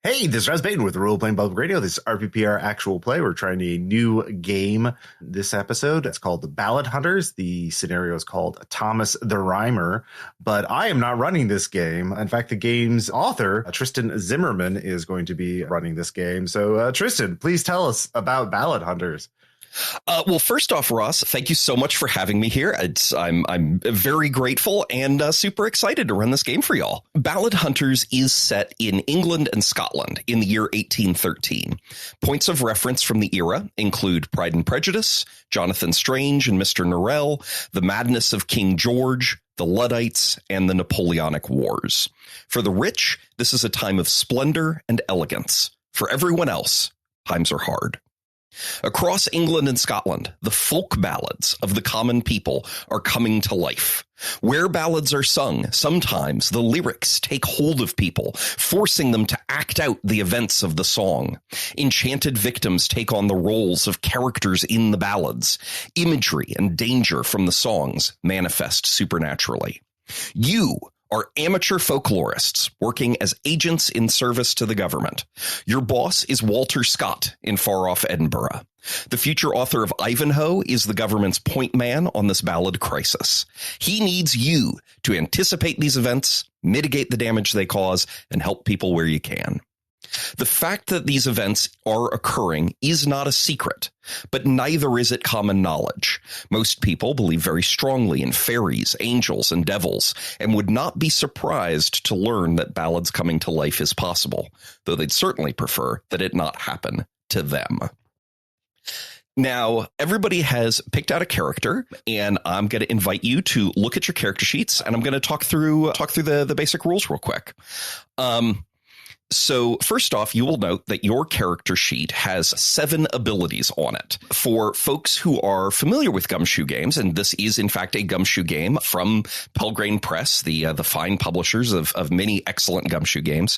Hey, this is Raz Baden with Role Playing Public Radio. This is RPPR Actual Play. We're trying a new game this episode. It's called the Ballad Hunters. The scenario is called Thomas the Rhymer, but I am not running this game. In fact, the game's author, Tristan Zimmerman, is going to be running this game. So, Tristan, please tell us about Ballad Hunters. Well, first off, Ross, thank you so much for having me here. I'm very grateful and super excited to run this game for y'all. Ballad Hunters is set in England and Scotland in the year 1813. Points of reference from the era include Pride and Prejudice, Jonathan Strange and Mr. Norrell, the madness of King George, the Luddites, and the Napoleonic Wars. For the rich, this is a time of splendor and elegance. For everyone else, times are hard. Across England and Scotland, the folk ballads of the common people are coming to life. Where ballads are sung, sometimes the lyrics take hold of people, forcing them to act out the events of the song. Enchanted victims take on the roles of characters in the ballads. Imagery and danger from the songs manifest supernaturally. You are amateur folklorists working as agents in service to the government. Your boss is Walter Scott in far-off Edinburgh. The future author of Ivanhoe is the government's point man on this ballad crisis. He needs you to anticipate these events, mitigate the damage they cause, and help people where you can. The fact that these events are occurring is not a secret, but neither is it common knowledge. Most people believe very strongly in fairies, angels, and devils, and would not be surprised to learn that ballads coming to life is possible, though they'd certainly prefer that it not happen to them. Now, everybody has picked out a character, and I'm going to invite you to look at your character sheets, and I'm going to talk through the basic rules real quick. So first off, you will note that your character sheet has 7 abilities on it. For folks who are familiar with gumshoe games, and this is in fact a gumshoe game from Pelgrane Press, the fine publishers of many excellent gumshoe games.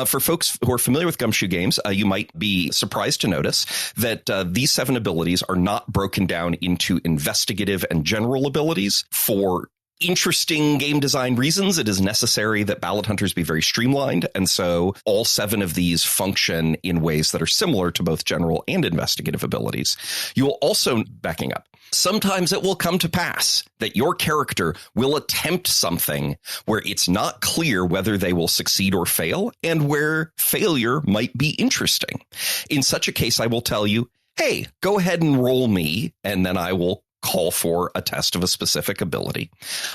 For folks who are familiar with gumshoe games, you might be surprised to notice that these 7 abilities are not broken down into investigative and general abilities. For interesting game design reasons, it is necessary that Ballad Hunters be very streamlined, and so all 7 of these function in ways that are similar to both general and investigative abilities. You will also, backing up, sometimes it will come to pass that your character will attempt something where it's not clear whether they will succeed or fail, and where failure might be interesting. In such a case, I will tell you, hey, go ahead and roll me, and then I will call for a test of a specific ability.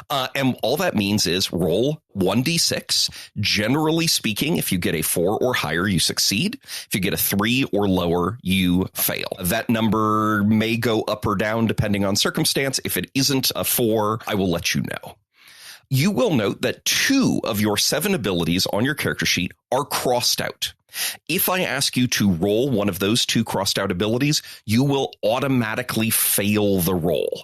And all that means is roll 1d6. Generally speaking, if you get a 4 or higher, you succeed. If you get a 3 or lower, you fail. That number may go up or down depending on circumstance. If it isn't a 4, I will let you know. You will note that 2 of your 7 abilities on your character sheet are crossed out. If I ask you to roll one of those 2 crossed out abilities, you will automatically fail the roll.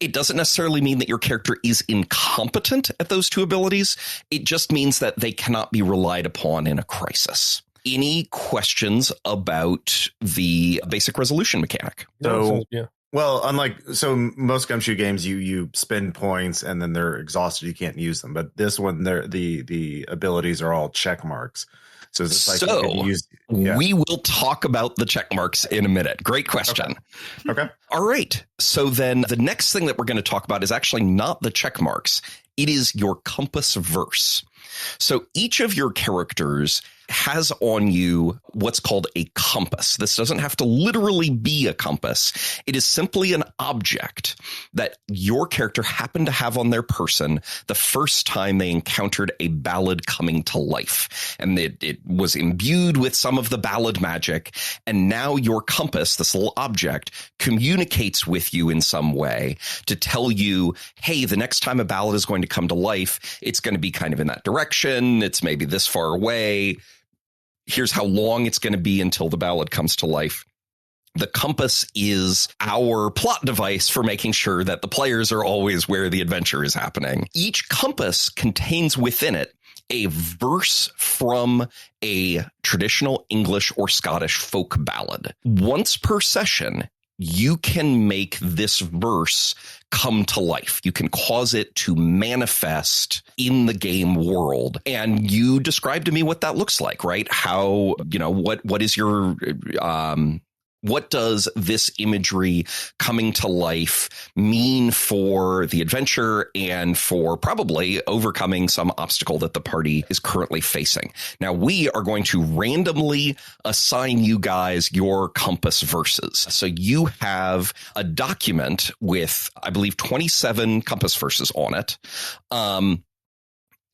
It doesn't necessarily mean that your character is incompetent at those 2 abilities. It just means that they cannot be relied upon in a crisis. Any questions about the basic resolution mechanic? So, well, so most gumshoe games, you spend points and then they're exhausted. You can't use them. But this one, the abilities are all check marks. So is this like we will talk about the check marks in a minute. Great question. Okay. All right. So then the next thing that we're going to talk about is actually not the check marks. It is your compass verse. So each of your characters has on you what's called a compass. This doesn't have to literally be a compass. It is simply an object that your character happened to have on their person the first time they encountered a ballad coming to life. And it was imbued with some of the ballad magic. And now your compass, this little object, communicates with you in some way to tell you, hey, the next time a ballad is going to come to life, it's going to be kind of in that direction. It's maybe this far away. Here's how long it's going to be until the ballad comes to life. The compass is our plot device for making sure that the players are always where the adventure is happening. Each compass contains within it a verse from a traditional English or Scottish folk ballad. Once per session, you can make this verse come to life. You can cause it to manifest in the game world. And you describe to me what that looks like, right? How, what is your, what does this imagery coming to life mean for the adventure and for probably overcoming some obstacle that the party is currently facing? Now, we are going to randomly assign you guys your compass verses. So you have a document with, I believe, 27 compass verses on it.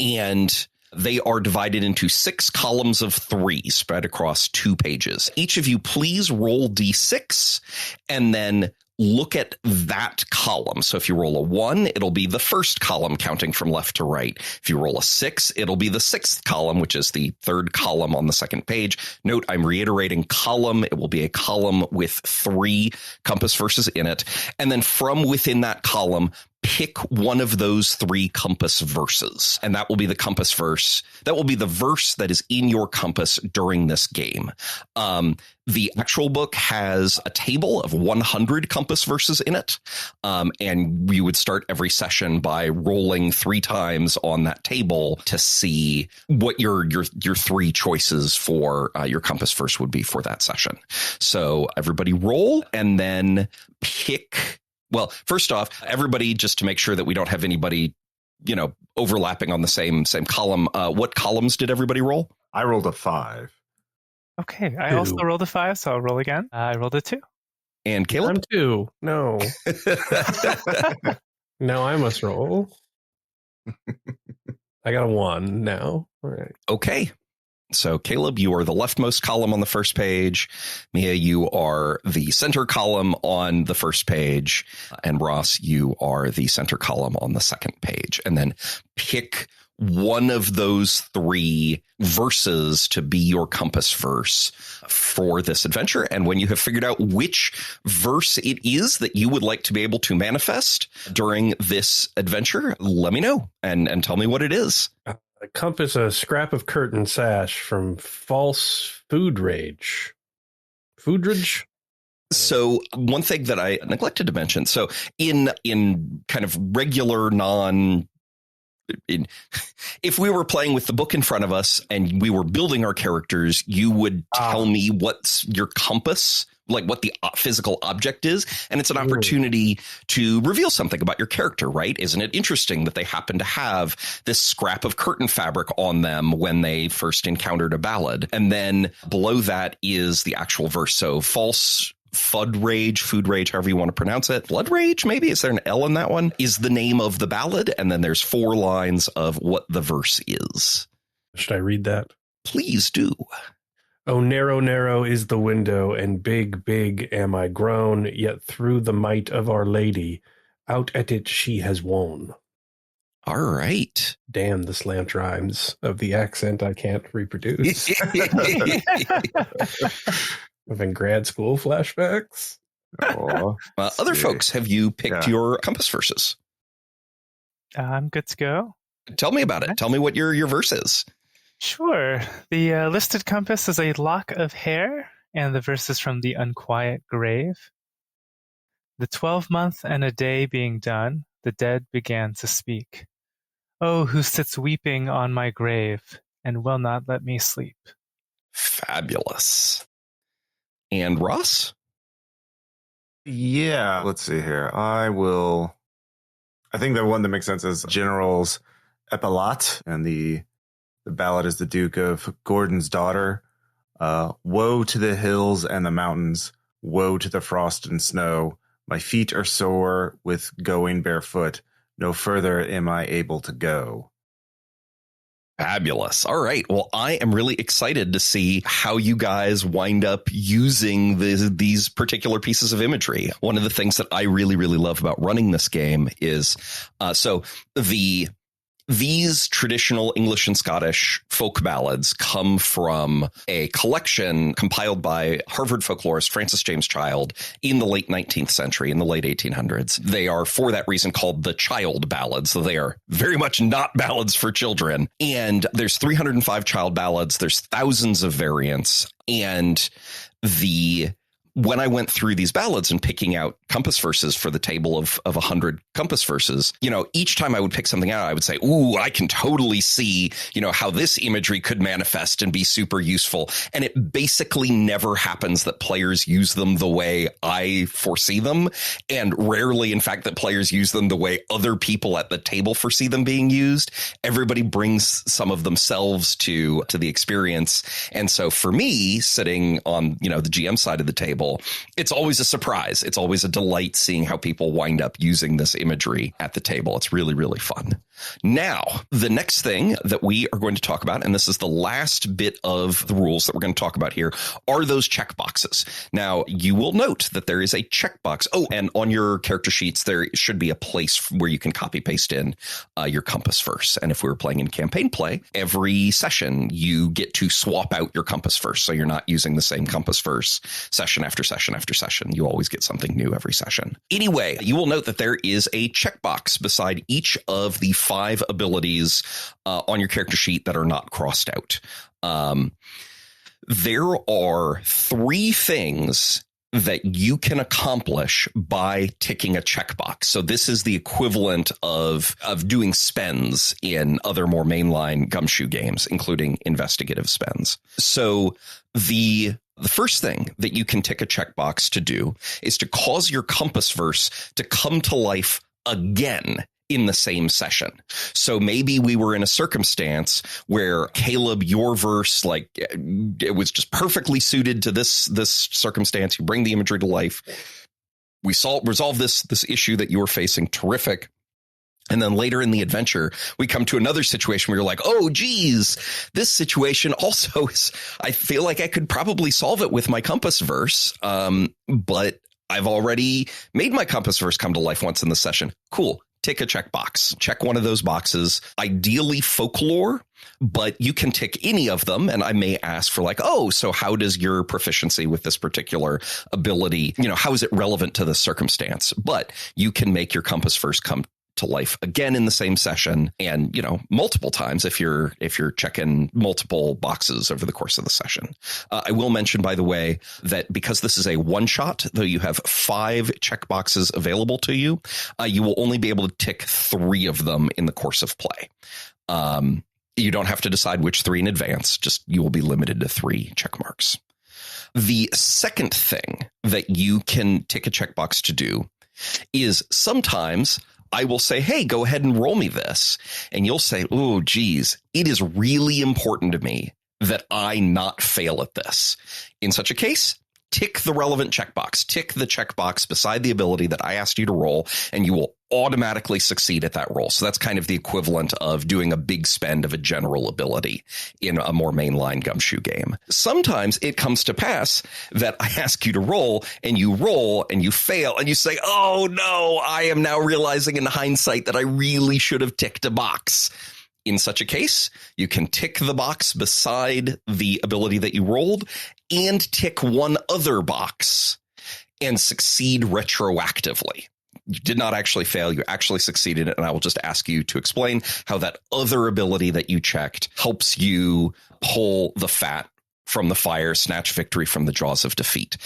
And they are divided into 6 columns of 3 spread across 2 pages. Each of you, please roll D6 and then look at that column. So if you roll a 1, it'll be the first column counting from left to right. If you roll a 6, it'll be the 6th column, which is the 3rd column on the 2nd page. Note, I'm reiterating column. It will be a column with 3 compass verses in it. And then from within that column, pick one of those 3 compass verses, and that will be the compass verse. That will be the verse that is in your compass during this game. The actual book has a table of 100 compass verses in it, and you would start every session by rolling 3 times on that table to see what your 3 choices for your compass verse would be for that session. So everybody roll and then pick. Well, first off, everybody, just to make sure that we don't have anybody, overlapping on the same column. What columns did everybody roll? I rolled a 5. Okay, I also rolled a 5, so I'll roll again. I rolled a 2. And Caleb? I'm 2. No. Now I must roll. I got a 1 now. All right. Okay. So, Caleb, you are the leftmost column on the first page. Mia, you are the center column on the first page. And Ross, you are the center column on the 2nd page. And then pick one of those 3 verses to be your compass verse for this adventure. And when you have figured out which verse it is that you would like to be able to manifest during this adventure, let me know and tell me what it is. A compass, a scrap of curtain sash from false food rage. Foodrage? So one thing that I neglected to mention, so in kind of regular if we were playing with the book in front of us and we were building our characters, you would tell me what's your compass, like what the physical object is. And it's an opportunity to reveal something about your character, right? Isn't it interesting that they happen to have this scrap of curtain fabric on them when they first encountered a ballad? And then below that is the actual verse. So false food rage, however you want to pronounce it. Blood rage, maybe? Is there an L in that one? Is the name of the ballad. And then there's 4 lines of what the verse is. Should I read that? Please do. Oh, narrow, narrow is the window, and big, big am I grown, yet through the might of Our Lady, out at it she has won. All right. Damn the slant rhymes of the accent I can't reproduce. Having grad school flashbacks. Other folks, have you picked your compass verses? I'm good to go. Tell me about it. Tell me what your verse is. Sure. The listed compass is a lock of hair, and the verse is from the Unquiet Grave. The 12-month and a day being done, the dead began to speak. Oh, who sits weeping on my grave, and will not let me sleep. Fabulous. And Ross? Yeah, let's see here. I think the one that makes sense is General's Epaulette, and the ballad is the Duke of Gordon's daughter. Woe to the hills and the mountains, woe to the frost and snow. My feet are sore with going barefoot. No further am I able to go. Fabulous. All right. Well, I am really excited to see how you guys wind up using these particular pieces of imagery. One of the things that I really, really love about running this game is these traditional English and Scottish folk ballads come from a collection compiled by Harvard folklorist Francis James Child in the late 19th century, in the late 1800s. They are, for that reason, called the child ballads. So they are very much not ballads for children. And there's 305 child ballads. There's thousands of variants. And the when I went through these ballads and picking out compass verses for the table of 100 compass verses, each time I would pick something out, I would say, ooh, I can totally see, how this imagery could manifest and be super useful. And it basically never happens that players use them the way I foresee them. And rarely, in fact, that players use them the way other people at the table foresee them being used. Everybody brings some of themselves to the experience. And so for me, sitting on, the GM side of the table, it's always a surprise. It's always a delight seeing how people wind up using this imagery at the table. It's really, really fun. Now, the next thing that we are going to talk about, and this is the last bit of the rules that we're going to talk about here, are those checkboxes. Now, you will note that there is a checkbox. Oh, and on your character sheets, there should be a place where you can copy paste in your compass verse. And if we were playing in campaign play, every session you get to swap out your compass verse. So you're not using the same compass verse session after session after session. You always get something new every session. Anyway, you will note that there is a checkbox beside each of the 5 abilities on your character sheet that are not crossed out. There are 3 things that you can accomplish by ticking a checkbox. So this is the equivalent of doing spends in other more mainline gumshoe games, including investigative spends. So the first thing that you can tick a checkbox to do is to cause your compass verse to come to life again in the same session. So maybe we were in a circumstance where, Caleb, your verse, it was just perfectly suited to this circumstance. You bring the imagery to life. We resolve this issue that you were facing. Terrific. And then later in the adventure, we come to another situation where you're like, oh, geez, this situation also is, I feel like I could probably solve it with my compass verse. But I've already made my compass verse come to life once in the session. Cool. Tick a checkbox. Check one of those boxes, ideally folklore, but you can tick any of them. And I may ask for so how does your proficiency with this particular ability, how is it relevant to this circumstance? But you can make your compass verse come to life again in the same session and, multiple times if you're checking multiple boxes over the course of the session. I will mention, by the way, that because this is a one shot, though you have 5 checkboxes available to you, you will only be able to tick 3 of them in the course of play. You don't have to decide which 3 in advance, just you will be limited to 3 check marks. The second thing that you can tick a checkbox to do is sometimes I will say, hey, go ahead and roll me this. And you'll say, oh, geez, it is really important to me that I not fail at this. In such a case, tick the relevant checkbox. Tick the checkbox beside the ability that I asked you to roll, and you will automatically succeed at that roll. So that's kind of the equivalent of doing a big spend of a general ability in a more mainline gumshoe game. Sometimes it comes to pass that I ask you to roll and you fail and you say, oh no, I am now realizing in hindsight that I really should have ticked a box. In such a case, you can tick the box beside the ability that you rolled and tick one other box and succeed retroactively. You did not actually fail. You actually succeeded. And I will just ask you to explain how that other ability that you checked helps you pull the fat from the fire, snatch victory from the jaws of defeat.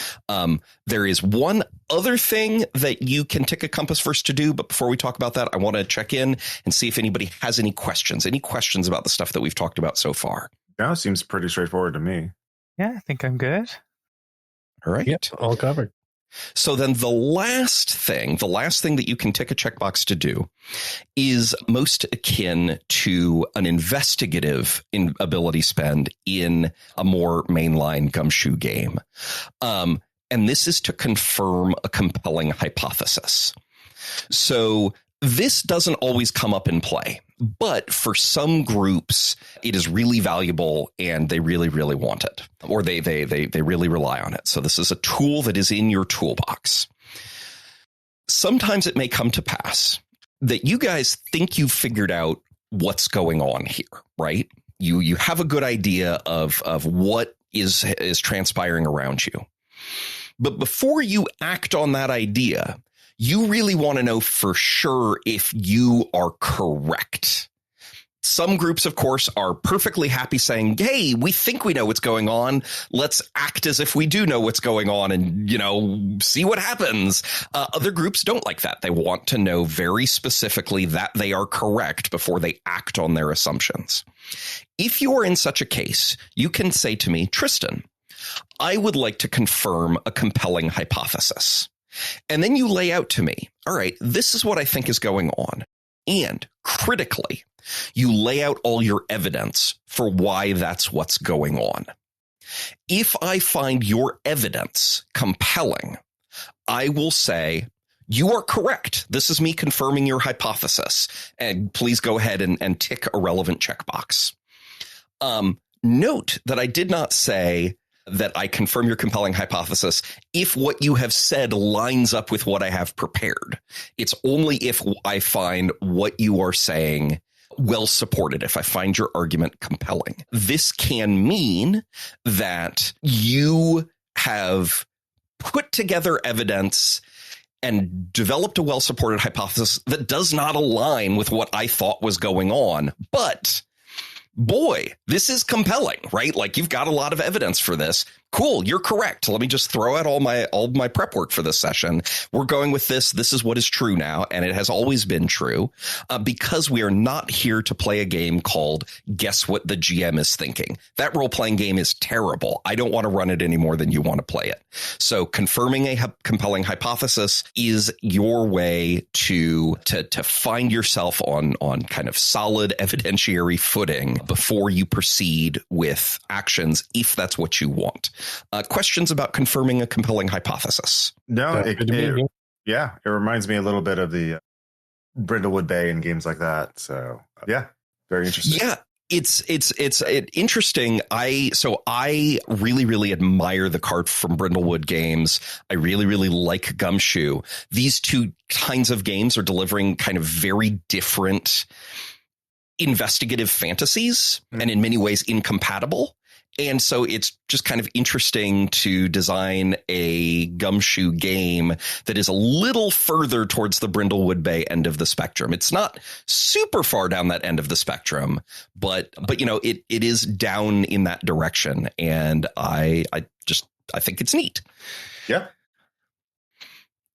There is one other thing that you can tick a compass verse to do. But before we talk about that, I want to check in and see if anybody has any questions about the stuff that we've talked about so far. No, it seems pretty straightforward to me. Yeah, I think I'm good. All right. Yep, all covered. So then the last thing that you can tick a checkbox to do is most akin to an investigative ability spend in a more mainline gumshoe game. And this is to confirm a compelling hypothesis. So this doesn't always come up in play, but for some groups, it is really valuable and they really, really want it, or they really rely on it. So this is a tool that is in your toolbox. Sometimes it may come to pass that you guys think you've figured out what's going on here, right? You have a good idea of what is transpiring around you. But before you act on that idea, you really want to know for sure if you are correct. Some groups, of course, are perfectly happy saying, hey, we think we know what's going on. Let's act as if we do know what's going on and, see what happens. Other groups don't like that. They want to know very specifically that they are correct before they act on their assumptions. If you are in such a case, you can say to me, Tristan, I would like to confirm a compelling hypothesis. And then you lay out to me, all right, this is what I think is going on. And critically, you lay out all your evidence for why that's what's going on. If I find your evidence compelling, I will say, you are correct. This is me confirming your hypothesis. And please go ahead and tick a relevant checkbox. Note that I did not say that I confirm your compelling hypothesis if what you have said lines up with what I have prepared. It's only if I find what you are saying well supported, if I find your argument compelling. This can mean that you have put together evidence and developed a well-supported hypothesis that does not align with what I thought was going on. But boy, this is compelling, right? Like, you've got a lot of evidence for this. Cool, you're correct. Let me just throw out all my prep work for this session. We're going with this. This is what is true now, and it has always been true, because we are not here to play a game called Guess What the GM is Thinking. That role-playing game is terrible. I don't want to run it any more than you want to play it. So confirming a compelling hypothesis is your way to find yourself on kind of solid evidentiary footing before you proceed with actions, if that's what you want. Questions about confirming a compelling hypothesis? No, it reminds me a little bit of the Brindlewood Bay and games like that. So yeah, very interesting. Yeah, it's interesting. I really, really admire the cart from Brindlewood games. I really, really like Gumshoe. These two kinds of games are delivering kind of very different investigative fantasies, and in many ways incompatible. And so it's just kind of interesting to design a Gumshoe game that is a little further towards the Brindlewood Bay end of the spectrum. It's not super far down that end of the spectrum, but it is down in that direction. And I think it's neat. Yeah.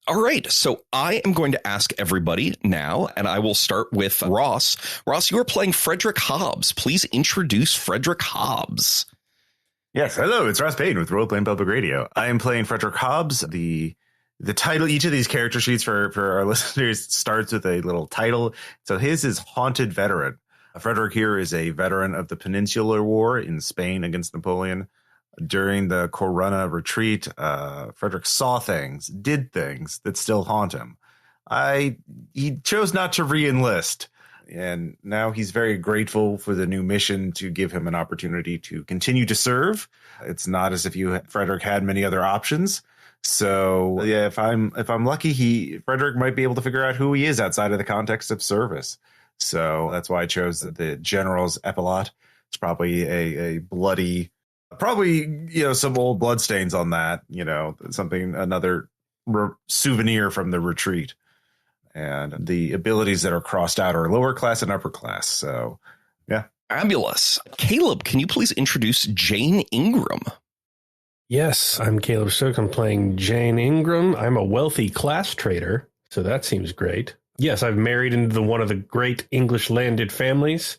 All right, so I am going to ask everybody now, and I will start with Ross. Ross, you are playing Frederick Hobbes. Please introduce Frederick Hobbes. Yes, hello, it's Ross Payne with Role Playing Public Radio. I am playing Frederick Hobbes. The title, each of these character sheets for our listeners starts with a little title. So his is Haunted Veteran. Frederick here is a veteran of the Peninsular War in Spain against Napoleon. During the Corunna retreat, Frederick saw things, did things that still haunt him. He chose not to re-enlist, and now he's very grateful for the new mission to give him an opportunity to continue to serve. It's not as if Frederick had many other options. So yeah, if I'm lucky, Frederick might be able to figure out who he is outside of the context of service. So that's why I chose the general's epaulette. It's probably a bloody. Probably, some old bloodstains on that, another souvenir from the retreat. And the abilities that are crossed out are lower class and upper class. So, yeah. Fabulous. Caleb, can you please introduce Jane Ingram? Yes, I'm Caleb Stoke. I'm playing Jane Ingram. I'm a wealthy class trader, so that seems great. Yes, I've married into one of the great English landed families.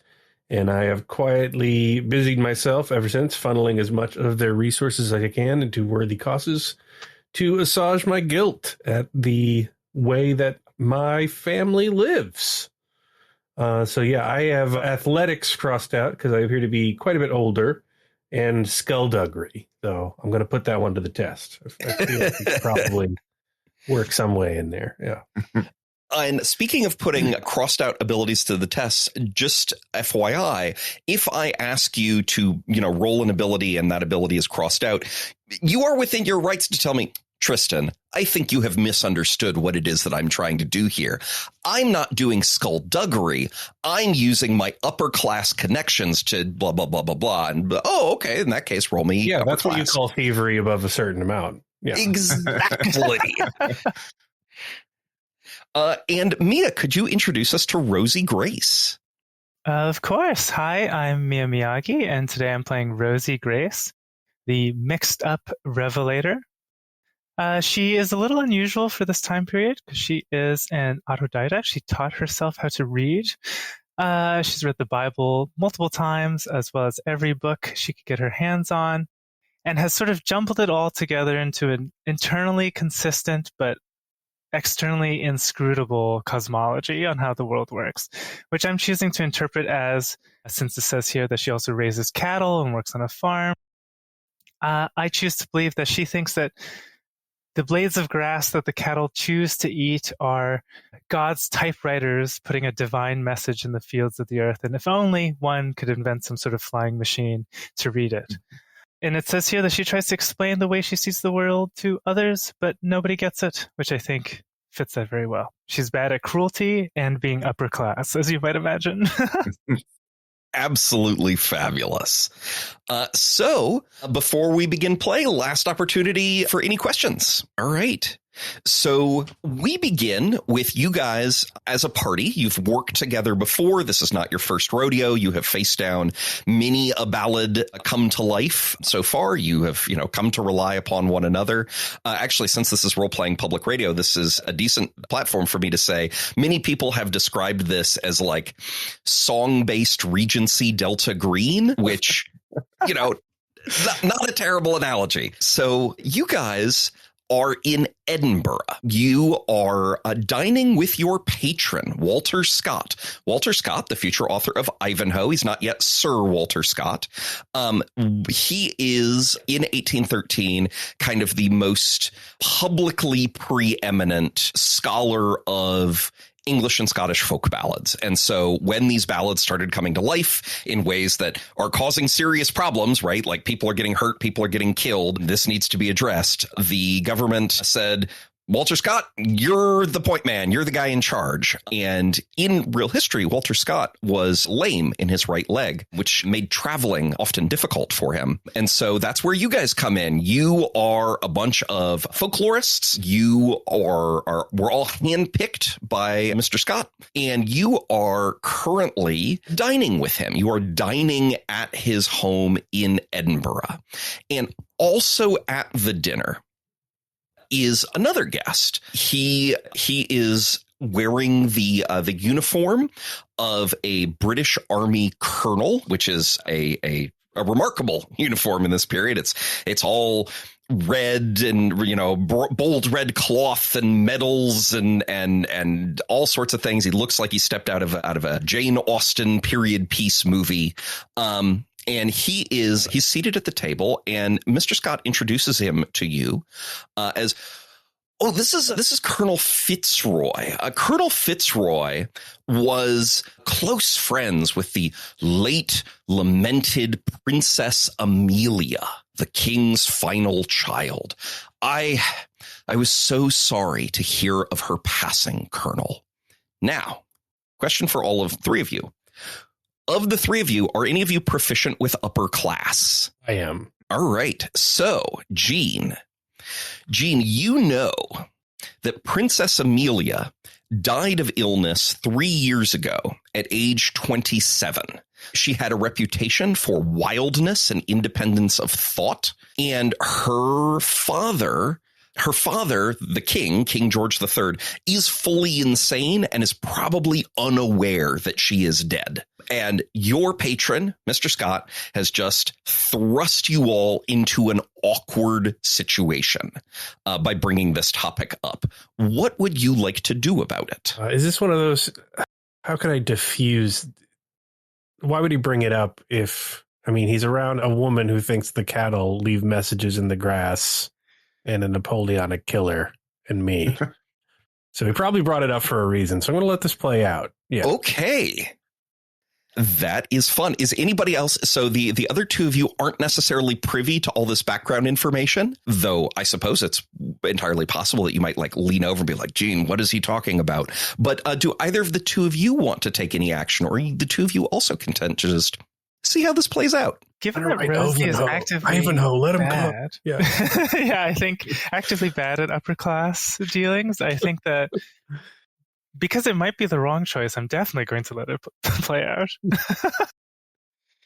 And I have quietly busied myself ever since, funneling as much of their resources as I can into worthy causes to assuage my guilt at the way that my family lives. So yeah, I have athletics crossed out because I appear to be quite a bit older, and skullduggery. So I'm going to put that one to the test. I feel like it could probably work some way in there. Yeah. And speaking of putting crossed out abilities to the test, just FYI, if I ask you to, roll an ability and that ability is crossed out, you are within your rights to tell me, Tristan, I think you have misunderstood what it is that I'm trying to do here. I'm not doing skullduggery. I'm using my upper class connections to blah, blah, blah, blah, blah. And, okay, in that case, roll me. Yeah, that's what you call thievery above a certain amount. Yeah. Exactly. And Mia, could you introduce us to Rosie Grace? Of course. Hi, I'm Mia Miyagi, and today I'm playing Rosie Grace, the mixed-up revelator. She is a little unusual for this time period because she is an autodidact. She taught herself how to read. She's read the Bible multiple times, as well as every book she could get her hands on, and has sort of jumbled it all together into an internally consistent but externally inscrutable cosmology on how the world works, which I'm choosing to interpret as, since it says here that she also raises cattle and works on a farm, I choose to believe that she thinks that the blades of grass that the cattle choose to eat are God's typewriters putting a divine message in the fields of the earth, and if only one could invent some sort of flying machine to read it. And it says here that she tries to explain the way she sees the world to others, but nobody gets it, which I think fits that very well. She's bad at cruelty and being upper class, as you might imagine. Absolutely fabulous. So before we begin play, last opportunity for any questions. All right. So we begin with you guys as a party. You've worked together before. This is not your first rodeo. You have faced down many a ballad come to life so far. You have, come to rely upon one another. Actually, since this is role-playing public radio, this is a decent platform for me to say many people have described this as like song-based Regency Delta Green, which, not a terrible analogy. So you guys are in Edinburgh. You are dining with your patron, Walter Scott. Walter Scott, the future author of Ivanhoe. He's not yet Sir Walter Scott. He is, in 1813, kind of the most publicly preeminent scholar of English and Scottish folk ballads. And so when these ballads started coming to life in ways that are causing serious problems, right? Like people are getting hurt, people are getting killed. This needs to be addressed. The government said, Walter Scott, you're the point man. You're the guy in charge. And in real history, Walter Scott was lame in his right leg, which made traveling often difficult for him. And so that's where you guys come in. You are a bunch of folklorists. You we're all handpicked by Mr. Scott, and you are currently dining with him. You are dining at his home in Edinburgh. And also at the dinner is another guest. He is wearing the uniform of a British Army colonel, which is a remarkable uniform in this period. It's all red and bold red cloth and medals and all sorts of things. He looks like he stepped out of a Jane Austen period piece movie. And he's seated at the table, and Mr. Scott introduces him to you as, this is Colonel Fitzroy. Colonel Fitzroy was close friends with the late lamented Princess Amelia, the king's final child. I was so sorry to hear of her passing, Colonel. Now, question for all of three of you. Of the three of you, are any of you proficient with upper class? I am. All right. So, Gene, you know that Princess Amelia died of illness 3 years ago at age 27. She had a reputation for wildness and independence of thought, and her father, the King George III, is fully insane and is probably unaware that she is dead. And your patron, Mr. Scott, has just thrust you all into an awkward situation by bringing this topic up. What would you like to do about it? Is this one of those, how can I diffuse? Why would he bring it up if, he's around a woman who thinks the cattle leave messages in the grass and a Napoleonic killer and me. So he probably brought it up for a reason. So I'm going to let this play out. Yeah. Okay. That is fun. Is anybody else? So the other two of you aren't necessarily privy to all this background information, though I suppose it's entirely possible that you might lean over and be like, Gene, what is he talking about? But do either of the two of you want to take any action, or are the two of you also content to just see how this plays out? Given that Rosie is actively Ivanhoe, let him bad. Yeah. Yeah, I think actively bad at upper class dealings. I think that because it might be the wrong choice, I'm definitely going to let it play out.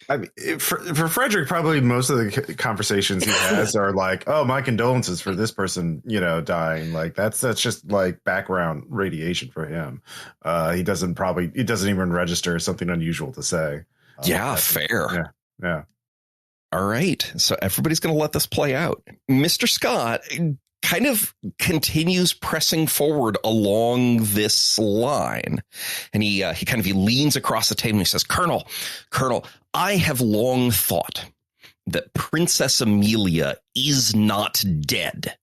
I mean, for Frederick, probably most of the conversations he has are like, "Oh, my condolences for this person, dying." Like that's just like background radiation for him. He doesn't even register something unusual to say. Fair. Yeah. All right. So everybody's going to let this play out. Mr. Scott kind of continues pressing forward along this line. And he leans across the table and he says, Colonel, I have long thought that Princess Amelia is not dead,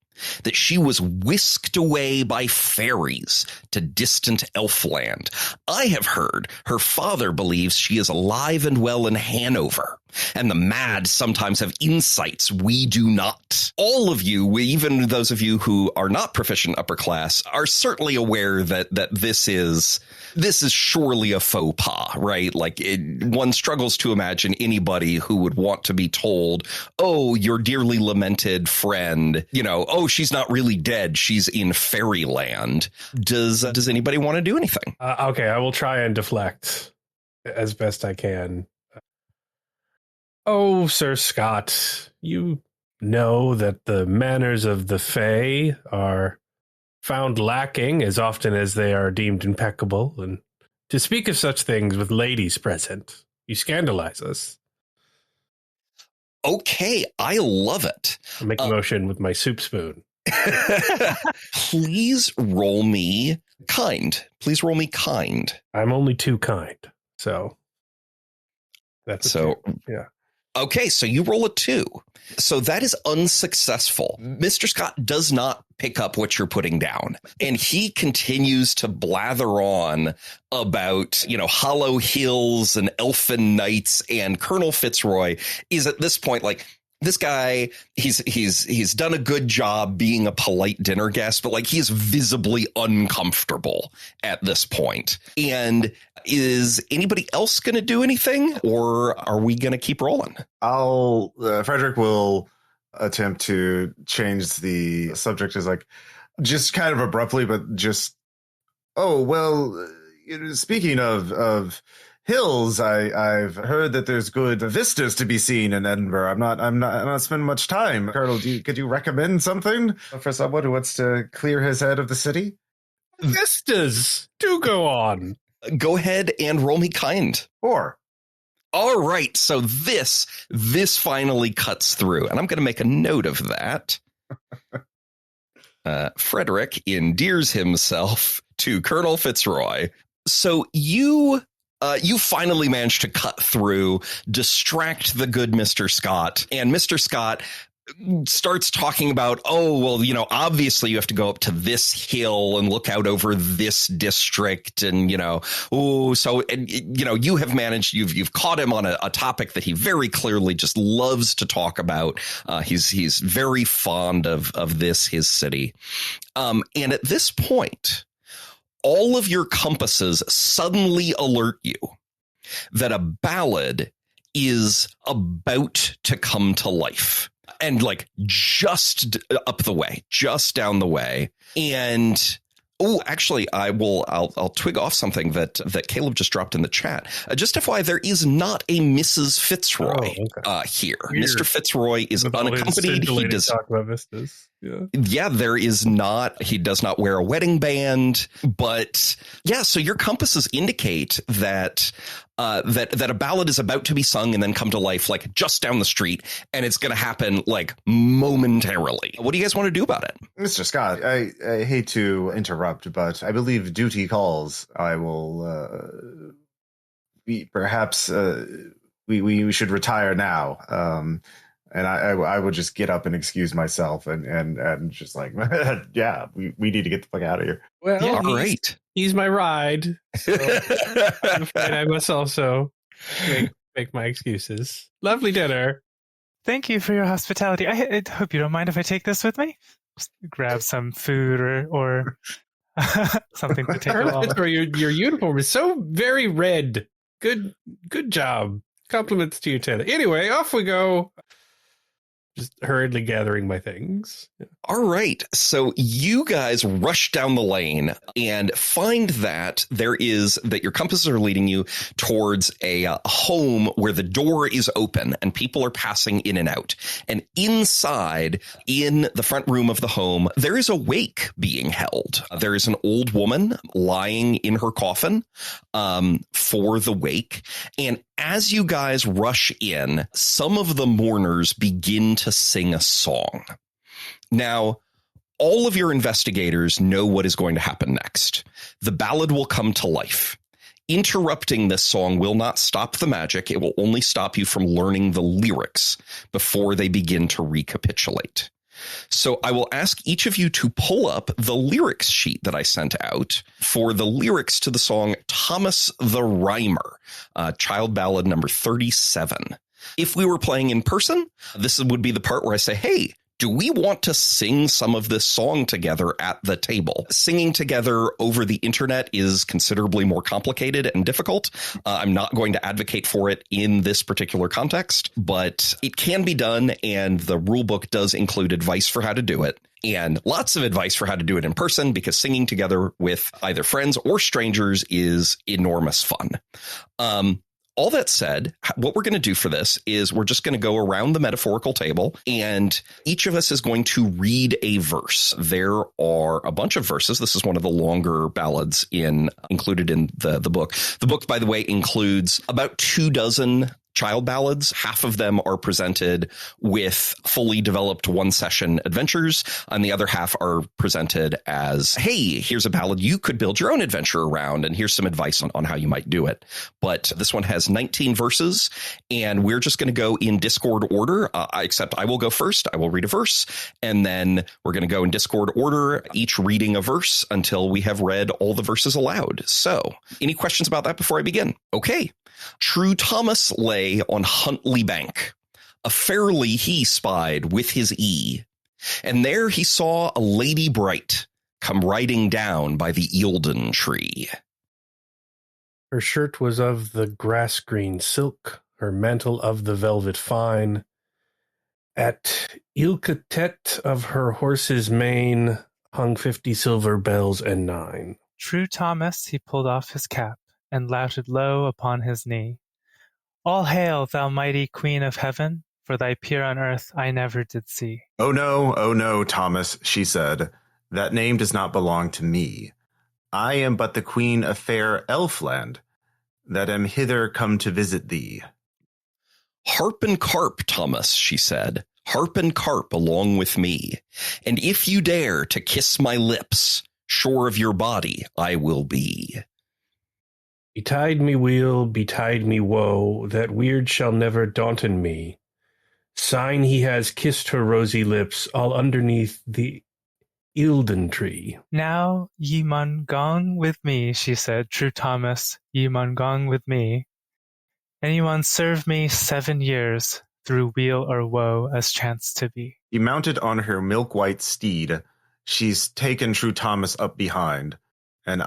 that she was whisked away by fairies to distant Elfland. I have heard her father believes she is alive and well in Hanover, and the mad sometimes have insights we do not. All of you, even those of you who are not proficient upper class, are certainly aware that this is surely a faux pas, right? Like one struggles to imagine anybody who would want to be told, oh, your dearly lamented friend, oh, she's not really dead. She's in fairyland. Does anybody want to do anything? Okay, I will try and deflect as best I can. Oh, Sir Scott, you know that the manners of the Fae are found lacking as often as they are deemed impeccable, and to speak of such things with ladies present, you scandalize us. Okay, I love it. I make a motion with my soup spoon. Please roll me kind. I'm only too kind, so that's so. Yeah. Okay, so you roll a 2. So that is unsuccessful. Mr. Scott does not pick up what you're putting down, and he continues to blather on about, Hollow Hills and Elfin Knights, and Colonel Fitzroy is at this point like, this guy, he's done a good job being a polite dinner guest, but like he's visibly uncomfortable at this point. And is anybody else going to do anything, or are we going to keep rolling? Frederick will attempt to change the subject as like just kind of abruptly, but just, oh, well, speaking of hills, I've heard that there's good vistas to be seen in Edinburgh. I'm not spending much time. Colonel, could you recommend something for someone who wants to clear his head of the city? Vistas, do go on. Go ahead and roll me kind. 4. All right, so this finally cuts through, and I'm going to make a note of that. Frederick endears himself to Colonel Fitzroy. So you finally managed to cut through, distract the good Mr. Scott, and Mr. Scott starts talking about, oh, well, obviously you have to go up to this hill and look out over this district. And, you have managed, you've caught him on a topic that he very clearly just loves to talk about. He's very fond of this, his city. And at this point, all of your compasses suddenly alert you that a ballad is about to come to life. And like just up the way, just down the way. And actually, I'll twig off something that Caleb just dropped in the chat. Just FYI, there is not a Mrs. Fitzroy here. Weird. Mr. Fitzroy is unaccompanied. He does talk about vistas. Yeah, there is not. He does not wear a wedding band. But yeah, so your compasses indicate that that a ballad is about to be sung and then come to life, like just down the street, and it's going to happen like momentarily. What do you guys want to do about it, Mr. Scott? I hate to interrupt, but I believe duty calls. I will. We should retire now. And I would just get up and excuse myself and just like, yeah, we need to get the fuck out of here. Well, yeah, great. He's my ride. So I'm afraid I must also make my excuses. Lovely dinner. Thank you for your hospitality. I hope you don't mind if I take this with me. Just grab some food or something to take along. Your uniform is so very red. Good job. Compliments to you, Ted. Anyway, off we go. just hurriedly gathering my things. All right. So you guys rush down the lane and find that that your compasses are leading you towards a home where the door is open and people are passing in and out. And inside, in the front room of the home, there is a wake being held. There is an old woman lying in her coffin for the wake. And as you guys rush in, some of the mourners begin to sing a song. Now, all of your investigators know what is going to happen next. The ballad will come to life. Interrupting this song will not stop the magic. It will only stop you from learning the lyrics before they begin to recapitulate. So I will ask each of you to pull up the lyrics sheet that I sent out for the lyrics to the song Thomas the Rhymer, child ballad number 37. If we were playing in person, this would be the part where I say, hey, do we want to sing some of this song together at the table? Singing together over the internet is considerably more complicated and difficult. I'm not going to advocate for it in this particular context, but it can be done, and the rule book does include advice for how to do it. And lots of advice for how to do it in person, because singing together with either friends or strangers is enormous fun. All that said, what we're going to do for this is we're just going to go around the metaphorical table, and each of us is going to read a verse. There are a bunch of verses. This is one of the longer ballads included in the book. The book, by the way, includes about 24 child ballads. Half of them are presented with fully developed one-session adventures, and the other half are presented as, hey, here's a ballad you could build your own adventure around, and here's some advice on how you might do it. But this one has 19 verses, and we're just going to go in Discord order, except I will go first. I will read a verse, and then we're going to go in Discord order, each reading a verse until we have read all the verses aloud. So, any questions about that before I begin? Okay. True Thomas lay on Huntley Bank. A fairly he spied with his and there he saw a lady bright come riding down by the Eildon tree. Her shirt was of the grass green silk, her mantle of the velvet fine. At ilkatet of her horse's mane hung 50 silver bells and 9. True Thomas, he pulled off his cap and louted low upon his knee. All hail, thou mighty Queen of Heaven, for thy peer on earth I never did see. Oh no, Thomas, she said, that name does not belong to me. I am but the Queen of fair Elfland, that am hither come to visit thee. Harp and carp, Thomas, she said, harp and carp along with me, and if you dare to kiss my lips, sure of your body I will be. Betide me weal, betide me woe, that weird shall never daunten me. Sign he has kissed her rosy lips, all underneath the Eildon tree. Now ye mun gong with me, she said, True Thomas, ye mun gong with me. And ye mun serve me 7 years, through weal or woe as chanced to be. He mounted on her milk-white steed. She's taken True Thomas up behind, and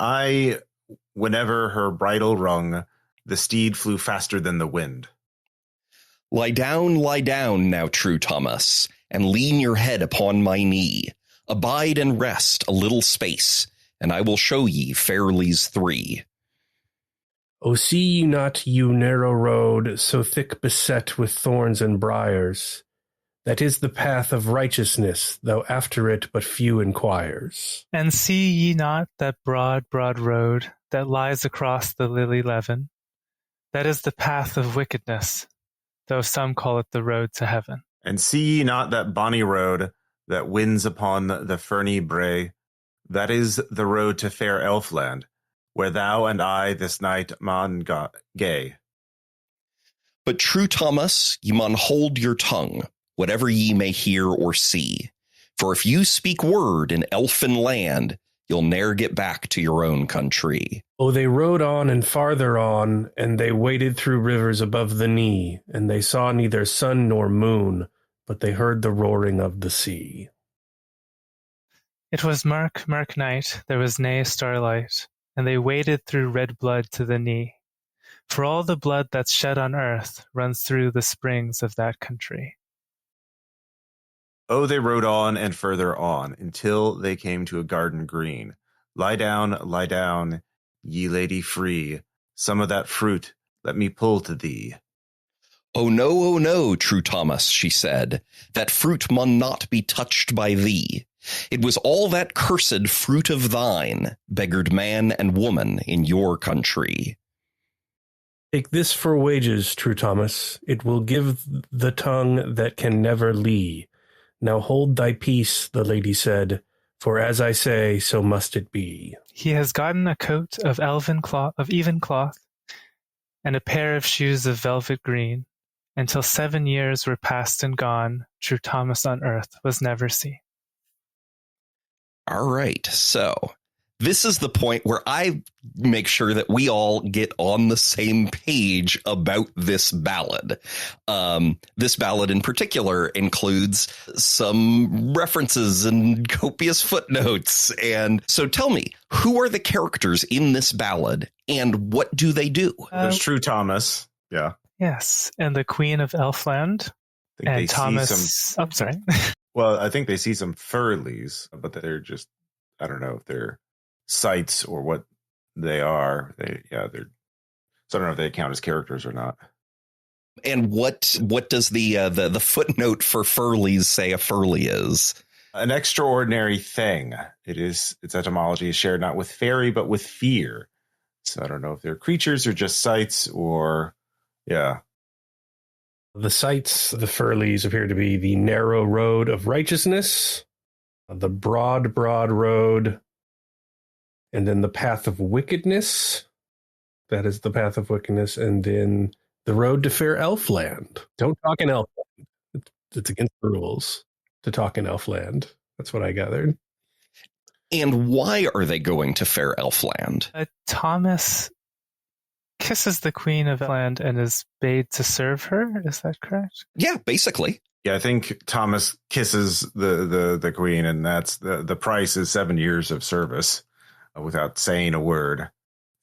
whenever her bridle rung, the steed flew faster than the wind. Lie down now, True Thomas, and lean your head upon my knee. Abide and rest a little space, and I will show ye Fairlies 3. O see ye not you narrow road, so thick beset with thorns and briars? That is the path of righteousness, though after it but few inquires. And see ye not that broad road that lies across the lily leven? That is the path of wickedness, though some call it the road to heaven. And see ye not that bonny road that winds upon the ferny brae? That is the road to fair Elfland, where thou and I this night maun gae. But True Thomas, ye maun hold your tongue, whatever ye may hear or see. For if you speak word in elfin land, you'll ne'er get back to your own country. Oh, they rode on and farther on, and they waded through rivers above the knee, and they saw neither sun nor moon, but they heard the roaring of the sea. It was murk night, there was nae starlight, and they waded through red blood to the knee. For all the blood that's shed on earth runs through the springs of that country. Oh, they rode on and further on until they came to a garden green. Lie down, ye lady free. Some of that fruit let me pull to thee. Oh no, true Thomas, she said, that fruit mun not be touched by thee. It was all that cursed fruit of thine, beggared man and woman in your country. Take this for wages, true Thomas. It will give the tongue that can never lee. Now hold thy peace, the lady said, for as I say, so must it be. He has gotten a coat of even cloth, and a pair of shoes of velvet green, until 7 years were past and gone, true Thomas on earth was never seen. All right, so this is the point where I make sure that we all get on the same page about this ballad. This ballad in particular includes some references and copious footnotes. And so tell me, who are the characters in this ballad and what do they do? There's True Thomas. Yeah. Yes, and the Queen of Elfland. And Thomas. I'm sorry. Well, I think they see some furlies, but they're just, I don't know if they're sites or what they are. So I don't know if they count as characters or not. And what does the footnote for furlies say a furly is? An extraordinary thing. Its etymology is shared not with fairy, but with fear. So I don't know if they're creatures or just sites or, yeah. The sites, the furlies, appear to be the narrow road of righteousness, the broad road, and then the path of wickedness. That is the path of wickedness. And then the road to fair Elfland. Don't talk in Elfland. It's against the rules to talk in Elfland. That's what I gathered. And why are they going to fair Elfland? Thomas kisses the Queen of Elfland and is bade to serve her. Is that correct? Yeah, basically. Yeah, I think Thomas kisses the Queen, and that's the price is 7 years of service without saying a word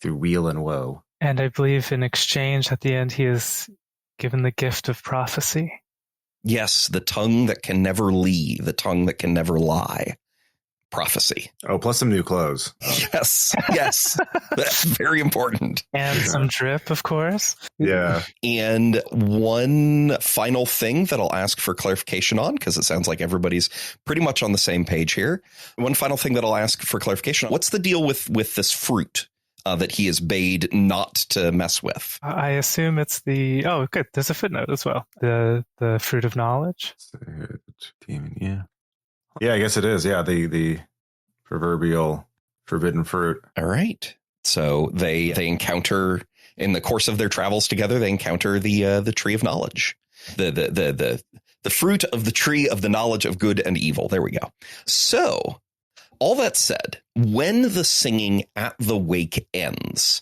through weal and woe. And I believe in exchange at the end he is given the gift of prophecy. Yes, the tongue that can never lie, the tongue that can never lie. Prophecy. Oh, plus some new clothes. Yes. That's very important. And some drip, of course. Yeah. And one final thing that I'll ask for clarification on, because it sounds like everybody's pretty much on the same page here. One final thing that I'll ask for clarification on. What's the deal with this fruit that he is bade not to mess with? I assume it's the... Oh, good. There's a footnote as well. The fruit of knowledge. Yeah. Yeah, I guess it is. Yeah, the proverbial forbidden fruit. All right. So they encounter, in the course of their travels together, they encounter the tree of knowledge, the fruit of the tree of the knowledge of good and evil. There we go. So all that said, when the singing at the wake ends,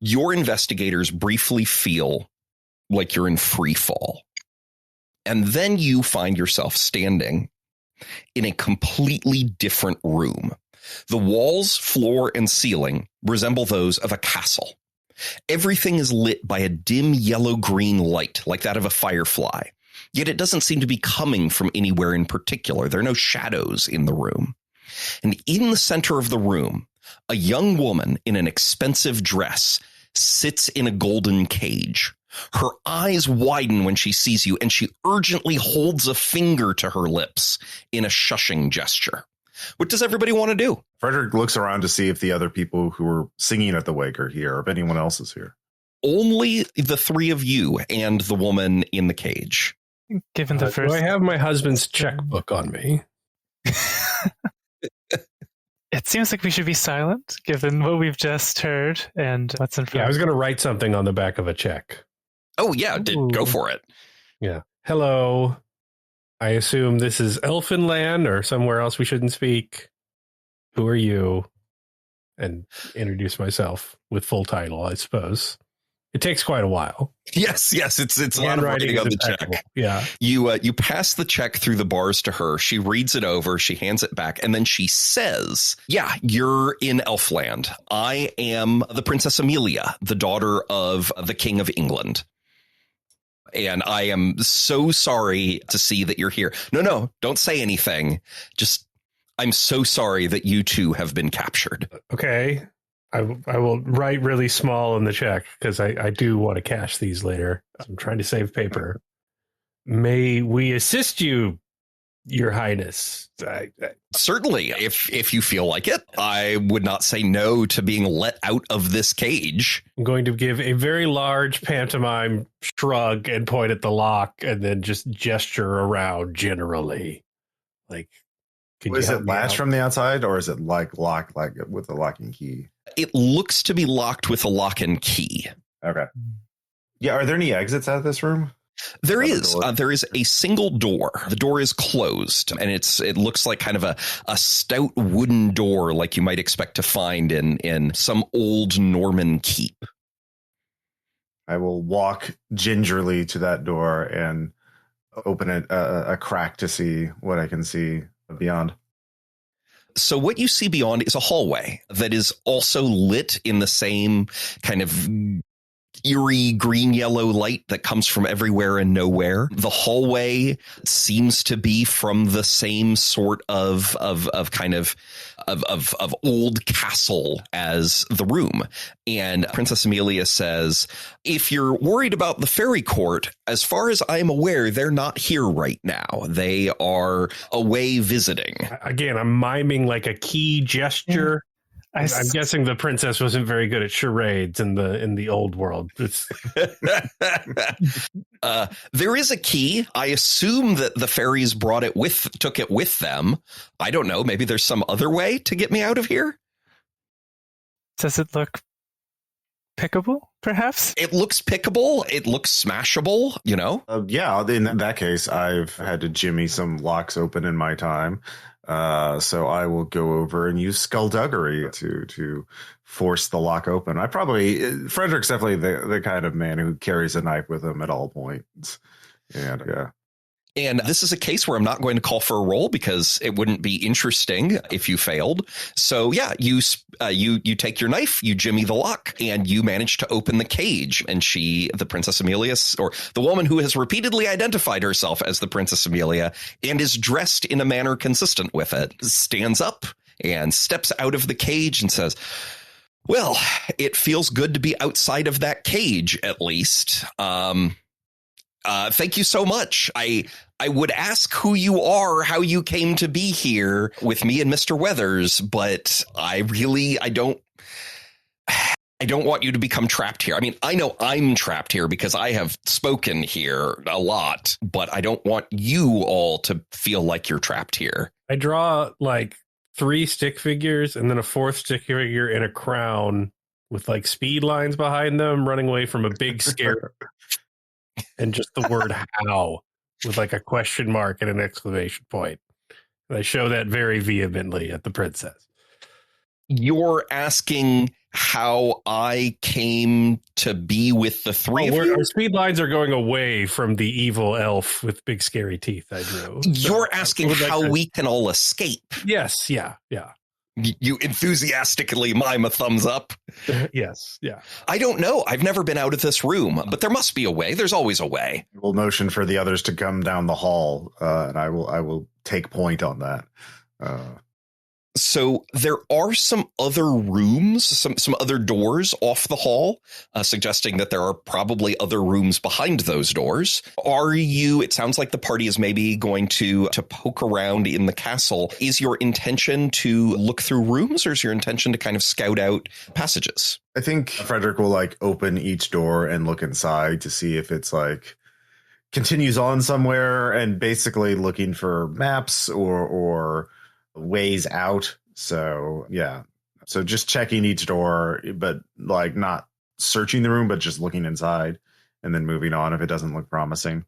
your investigators briefly feel like you're in free fall. And then you find yourself standing in a completely different room. The walls, floor, and ceiling resemble those of a castle. Everything is lit by a dim yellow-green light, like that of a firefly. Yet it doesn't seem to be coming from anywhere in particular. There are no shadows in the room. And in the center of the room, a young woman in an expensive dress sits in a golden cage. Her eyes widen when she sees you, and she urgently holds a finger to her lips in a shushing gesture. What does everybody want to do? Frederick looks around to see if the other people who are singing at the wake are here, or if anyone else is here. Only the three of you and the woman in the cage. Given the first... Do I have my husband's checkbook on me? It seems like we should be silent, given what we've just heard and what's in front. Yeah, I was going to write something on the back of a check. Oh, yeah, go for it. Yeah. Hello. I assume this is Elfinland or somewhere else we shouldn't speak. Who are you? And introduce myself with full title, I suppose. It takes quite a while. Yes, it's a lot of writing on the check. Yeah. You pass the check through the bars to her. She reads it over. She hands it back. And then she says, yeah, you're in Elfland. I am the Princess Amelia, the daughter of the King of England. And I am so sorry to see that you're here. No, don't say anything. Just, I'm so sorry that you two have been captured. Okay. I will write really small in the check because I do want to cash these later. I'm trying to save paper. May we assist you, Your Highness? Certainly, if you feel like it. I would not say no to being let out of this cage. I'm going to give a very large pantomime shrug and point at the lock and then just gesture around generally. Like, is it latched from the outside, or is it like locked, like with a locking key? It looks to be locked with a lock and key. Okay. Yeah. Are there any exits out of this room? There is. There is a single door. The door is closed, and it looks like kind of a stout wooden door, like you might expect to find in some old Norman keep. I will walk gingerly to that door and open it a crack to see what I can see beyond. So what you see beyond is a hallway that is also lit in the same kind of eerie green-yellow light that comes from everywhere and nowhere. The hallway seems to be from the same sort of old castle as the room. And Princess Amelia says, if you're worried about the fairy court, as far as I'm aware, they're not here right now. They are away visiting. Again, I'm miming like a key gesture. I'm guessing the princess wasn't very good at charades in the old world. There is a key. I assume that the fairies took it with them. I don't know. Maybe there's some other way to get me out of here. Does it look pickable, perhaps? It looks pickable. It looks smashable, you know? Yeah, in that case, I've had to jimmy some locks open in my time. So I will go over and use skullduggery to force the lock open. Frederick's definitely the kind of man who carries a knife with him at all points. And And this is a case where I'm not going to call for a roll because it wouldn't be interesting if you failed. So yeah, you take your knife, you jimmy the lock, and you manage to open the cage. And the Princess Amelia, or the woman who has repeatedly identified herself as the Princess Amelia and is dressed in a manner consistent with it, stands up and steps out of the cage and says, well, it feels good to be outside of that cage, at least. Thank you so much. I would ask who you are, how you came to be here with me and Mr. Weathers, but I don't want you to become trapped here. I mean, I know I'm trapped here because I have spoken here a lot, but I don't want you all to feel like you're trapped here. I draw like 3 stick figures and then a 4th stick figure in a crown with like speed lines behind them running away from a big scare. And just the word how with like a question mark and an exclamation point. And I show that very vehemently at the princess. You're asking how I came to be with the three of you? Our speed lines are going away from the evil elf with big scary teeth I drew. You're asking how we can all escape. Yes, yeah. You enthusiastically mime a thumbs up. Yes, yeah. I don't know. I've never been out of this room, but there must be a way. There's always a way. We'll motion for the others to come down the hall, and I will take point on that. So there are some other rooms, some other doors off the hall, suggesting that there are probably other rooms behind those doors. It sounds like the party is maybe going to poke around in the castle. Is your intention to look through rooms, or is your intention to kind of scout out passages? I think Frederick will open each door and look inside to see if it's continues on somewhere, and basically looking for maps or ways out. So yeah, so just checking each door, but not searching the room, but just looking inside and then moving on if it doesn't look promising.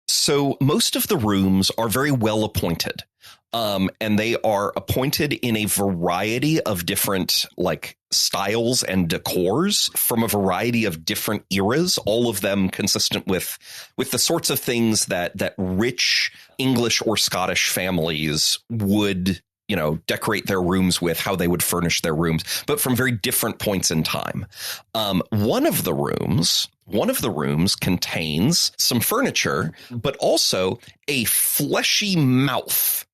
So most of the rooms are very well appointed, and they are appointed in a variety of different styles and decors from a variety of different eras, all of them consistent with the sorts of things that rich English or Scottish families would decorate their rooms with, how they would furnish their rooms, but from very different points in time. One of the rooms contains some furniture, but also a fleshy mouth,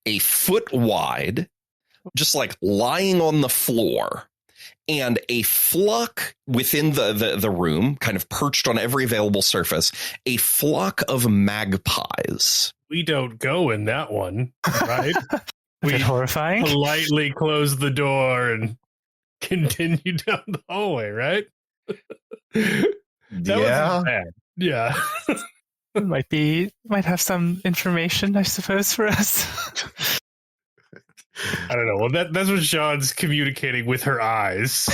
a foot wide, just like lying on the floor, and a flock within the room, kind of perched on every available surface, a flock of magpies. We don't go in that one, right? We horrifying. Politely close the door and continue down the hallway, right? That wasn't bad. Yeah. might have some information, I suppose, for us. I don't know. Well, that's what Sean's communicating with her eyes.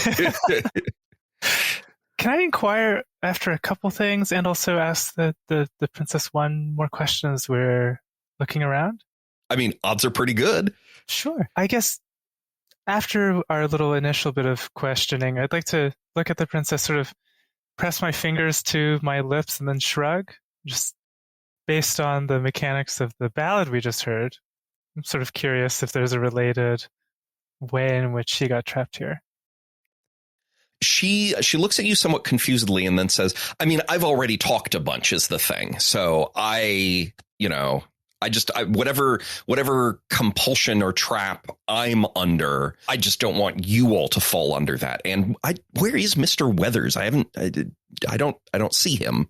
Can I inquire after a couple things and also ask the princess one more question as we're looking around? I mean, odds are pretty good. Sure. I guess after our little initial bit of questioning, I'd like to look at the princess, sort of press my fingers to my lips and then shrug, just based on the mechanics of the ballad we just heard. I'm sort of curious if there's a related way in which she got trapped here. She looks at you somewhat confusedly and then says, I mean, I've already talked a bunch is the thing. So whatever compulsion or trap I'm under, I just don't want you all to fall under that. And where is Mr. Weathers? I don't see him,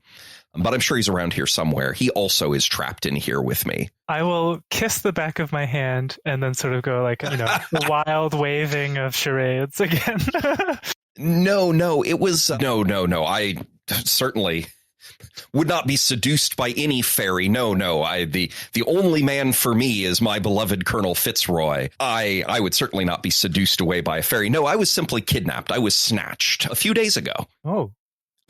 but I'm sure he's around here somewhere. He also is trapped in here with me. I will kiss the back of my hand and then sort of go like, the wild waving of charades again. No, it was no. I certainly would not be seduced by any fairy. No. The only man for me is my beloved Colonel Fitzroy. I would certainly not be seduced away by a fairy. No, I was simply kidnapped. I was snatched a few days ago. Oh.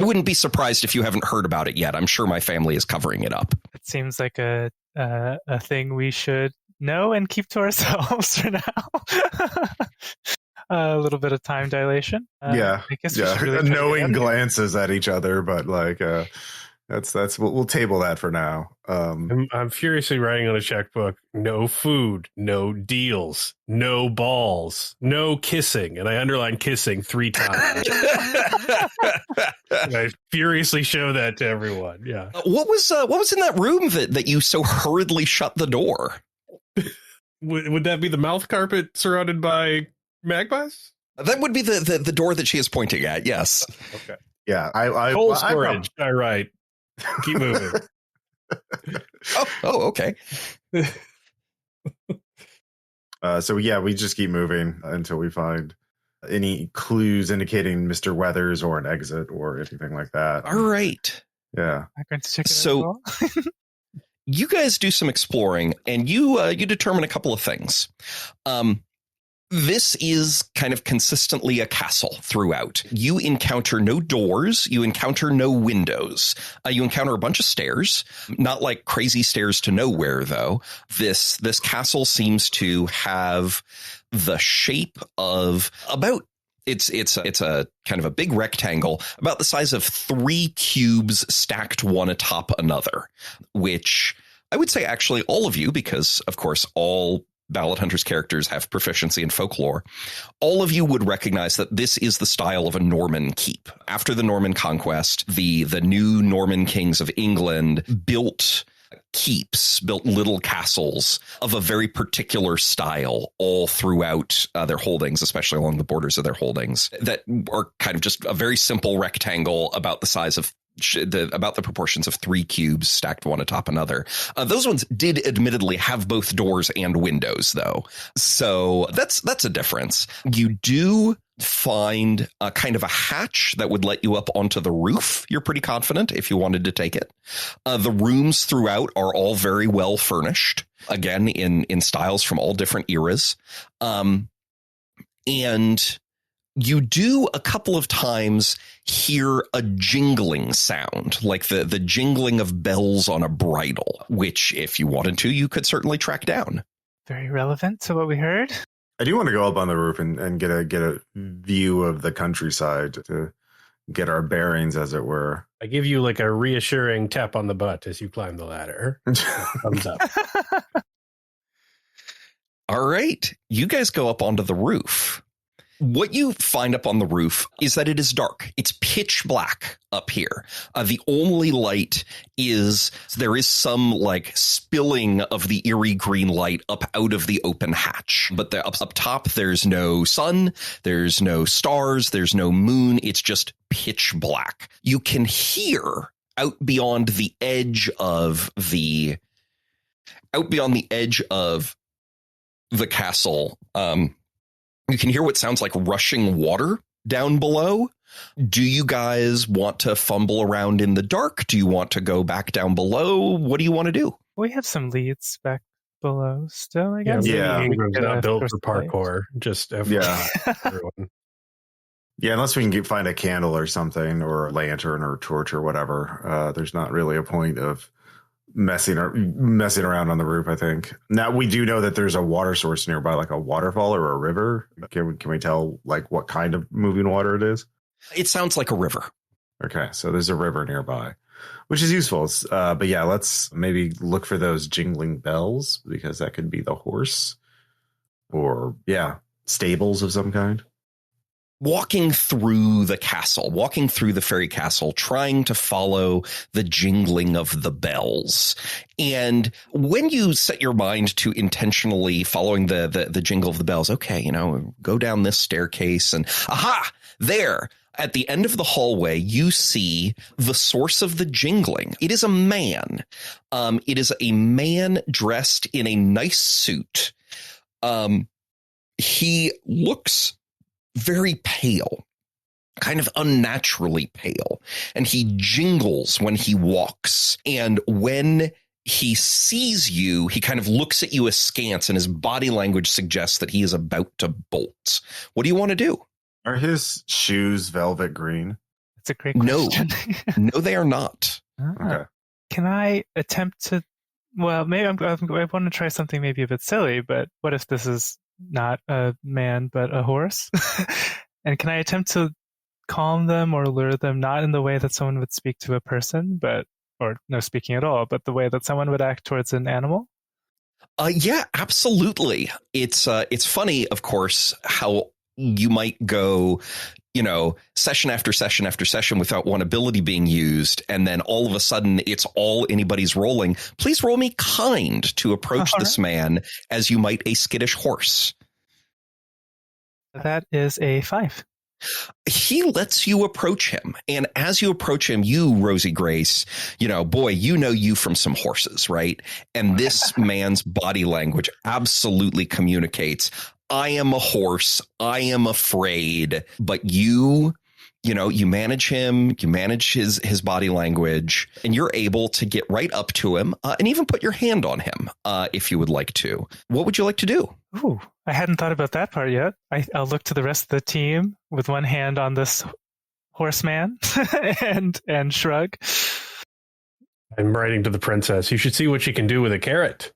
I wouldn't be surprised if you haven't heard about it yet. I'm sure my family is covering it up. It seems like a thing we should know and keep to ourselves for now. A little bit of time dilation. I guess really knowing glances at each other, but like that's we'll table that for now. I'm furiously writing on a checkbook: no food, no deals, no balls, no kissing, and I underline kissing 3 times. I furiously show that to everyone. Yeah. What was in that room that you so hurriedly shut the door? Would that be the mouth carpet surrounded by magpies? That would be the door that she is pointing at. Yes. Okay. Yeah. Cold storage. All right. Keep moving. Oh, okay. So yeah, we just keep moving until we find any clues indicating Mr. Weathers or an exit or anything like that. All right. Yeah. I'm going to check it so you guys do some exploring and you determine a couple of things. This is kind of consistently a castle throughout. You encounter no doors. You encounter no windows. You encounter a bunch of stairs, not like crazy stairs to nowhere, though. This castle seems to have the shape of about it's a kind of a big rectangle about the size of 3 cubes stacked one atop another, which I would say actually all of you, because of course all Ballad Hunters characters have proficiency in folklore. All of you would recognize that this is the style of a Norman keep. After the Norman conquest, the new Norman kings of England built keeps, built little castles of a very particular style all throughout their holdings, especially along the borders of their holdings, that are kind of just a very simple rectangle about the size of about the proportions of 3 cubes stacked one atop another. Those ones did admittedly have both doors and windows, though. So that's a difference. You do find a kind of a hatch that would let you up onto the roof. You're pretty confident if you wanted to take it. The rooms throughout are all very well furnished, again, in styles from all different eras. And you do a couple of times hear a jingling sound, like the jingling of bells on a bridle, which if you wanted to, you could certainly track down. Very relevant to what we heard. I do want to go up on the roof and get a view of the countryside to get our bearings, as it were. I give you like a reassuring tap on the butt as you climb the ladder. Thumbs up. All right. You guys go up onto the roof. What you find up on the roof is that it is dark. It's pitch black up here. The only light is there is some like spilling of the eerie green light up out of the open hatch. But up top, there's no sun, there's no stars, there's no moon. It's just pitch black. You can hear out beyond the edge of the castle. You can hear what sounds like rushing water down below. Do you guys want to fumble around in the dark? Do you want to go back down below? What do you want to do? We have some leads back below still, I guess. Yeah. Ingram's not built for parkour. Just everyone. Yeah, unless we can find a candle or something, or a lantern or a torch or whatever. There's not really a point of messing around on the roof, I think. Now, we do know that there's a water source nearby, like a waterfall or a river. Can we tell like what kind of moving water it is? It sounds like a river. Okay, so there's a river nearby, which is useful. But yeah, let's maybe look for those jingling bells, because that could be the horse, or stables of some kind. Walking through the castle, walking through the fairy castle, trying to follow the jingling of the bells. And when you set your mind to intentionally following the jingle of the bells, okay, go down this staircase and aha, there. At the end of the hallway, you see the source of the jingling. It is a man. It is a man dressed in a nice suit. He looks very pale, kind of unnaturally pale, and he jingles when he walks. And when he sees you, he kind of looks at you askance, and his body language suggests that he is about to bolt. What do you want to do? Are his shoes velvet green? That's a great question. No, they are not. Okay. Can I attempt to? Well, maybe I want to try something maybe a bit silly, but what if this is not a man but a horse? And can I attempt to calm them or lure them, not in the way that someone would speak to a person, or no speaking at all, but the way that someone would act towards an animal? Yeah, absolutely. It's funny, of course, how you might go, session after session after session without one ability being used, and then all of a sudden it's all anybody's rolling. Please roll me kind to approach this man as you might a skittish horse. That is a 5. He lets you approach him. And as you approach him, you, Rosie Grace, you from some horses, right? And this man's body language absolutely communicates, I am a horse. I am afraid. But you manage him, you manage his body language, and you're able to get right up to him and even put your hand on him if you would like to. What would you like to do? Ooh, I hadn't thought about that part yet. I'll look to the rest of the team with one hand on this horseman and shrug. I'm writing to the princess. You should see what she can do with a carrot.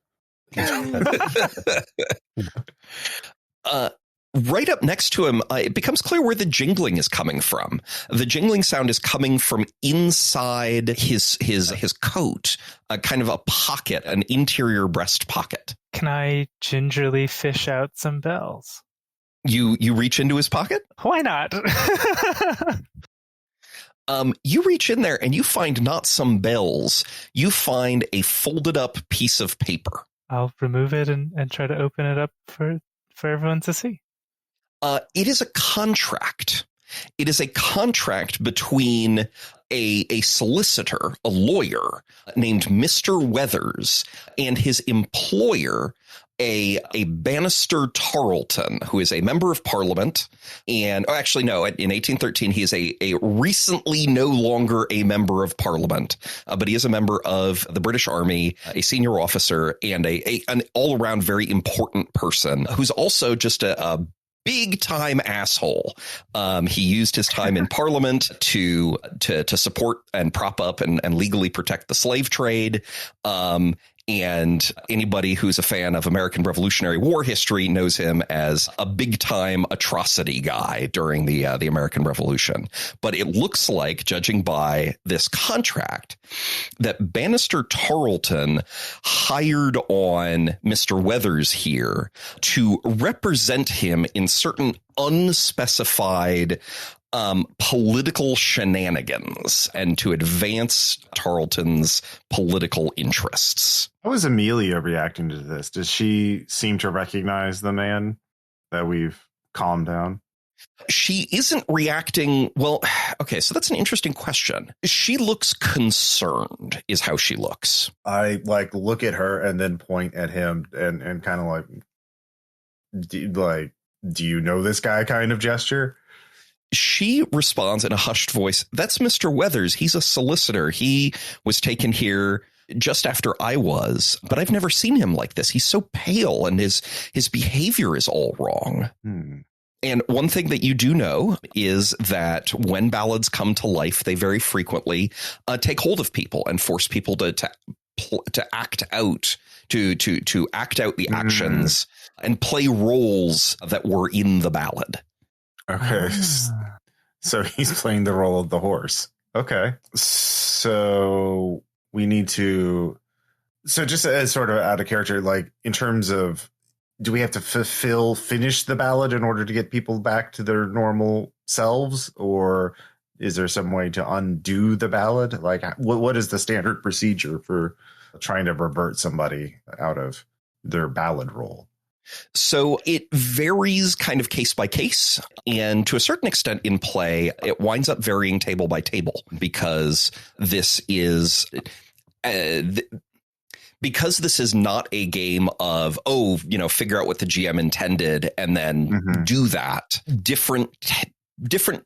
Right up next to him, it becomes clear where the jingling is coming from. The jingling sound is coming from inside his coat, kind of a pocket, an interior breast pocket. Can I gingerly fish out some bells? You reach into his pocket? Why not? You reach in there and you find not some bells. You find a folded up piece of paper. I'll remove it and try to open it up for everyone to see. It is a contract. It is a contract between a solicitor, a lawyer named Mr. Weathers, and his employer, a Bannister Tarleton, who is a member of Parliament. And in 1813, he is a recently no longer a member of Parliament, but he is a member of the British Army, a senior officer, and an all around very important person who's also just a big time asshole. He used his time in Parliament to support and prop up and legally protect the slave trade. And anybody who's a fan of American Revolutionary War history knows him as a big-time atrocity guy during the American Revolution. But it looks like, judging by this contract, that Bannister Tarleton hired on Mr. Weathers here to represent him in certain unspecified political shenanigans and to advance Tarleton's political interests. How is Amelia reacting to this? Does she seem to recognize the man that we've calmed down? She isn't reacting. Well, okay, so that's an interesting question. She looks concerned, is how she looks. I look at her and then point at him and kind of do you know this guy kind of gesture? She responds in a hushed voice, "That's Mr. Weathers. He's a solicitor. He was taken here just after I was, but I've never seen him like this. He's so pale and his behavior is all wrong." And one thing that you do know is that when ballads come to life, they very frequently take hold of people and force people to act out, to act out the actions and play roles that were in the ballad. Okay. So he's playing the role of the horse. Okay. So we need to, so just as sort of out of character, in terms of, do we have to finish the ballad in order to get people back to their normal selves? Or is there some way to undo the ballad? What is the standard procedure for trying to revert somebody out of their ballad role? So it varies kind of case by case. And to a certain extent in play, it winds up varying table by table because this is because this is not a game of, figure out what the GM intended and then do that. Different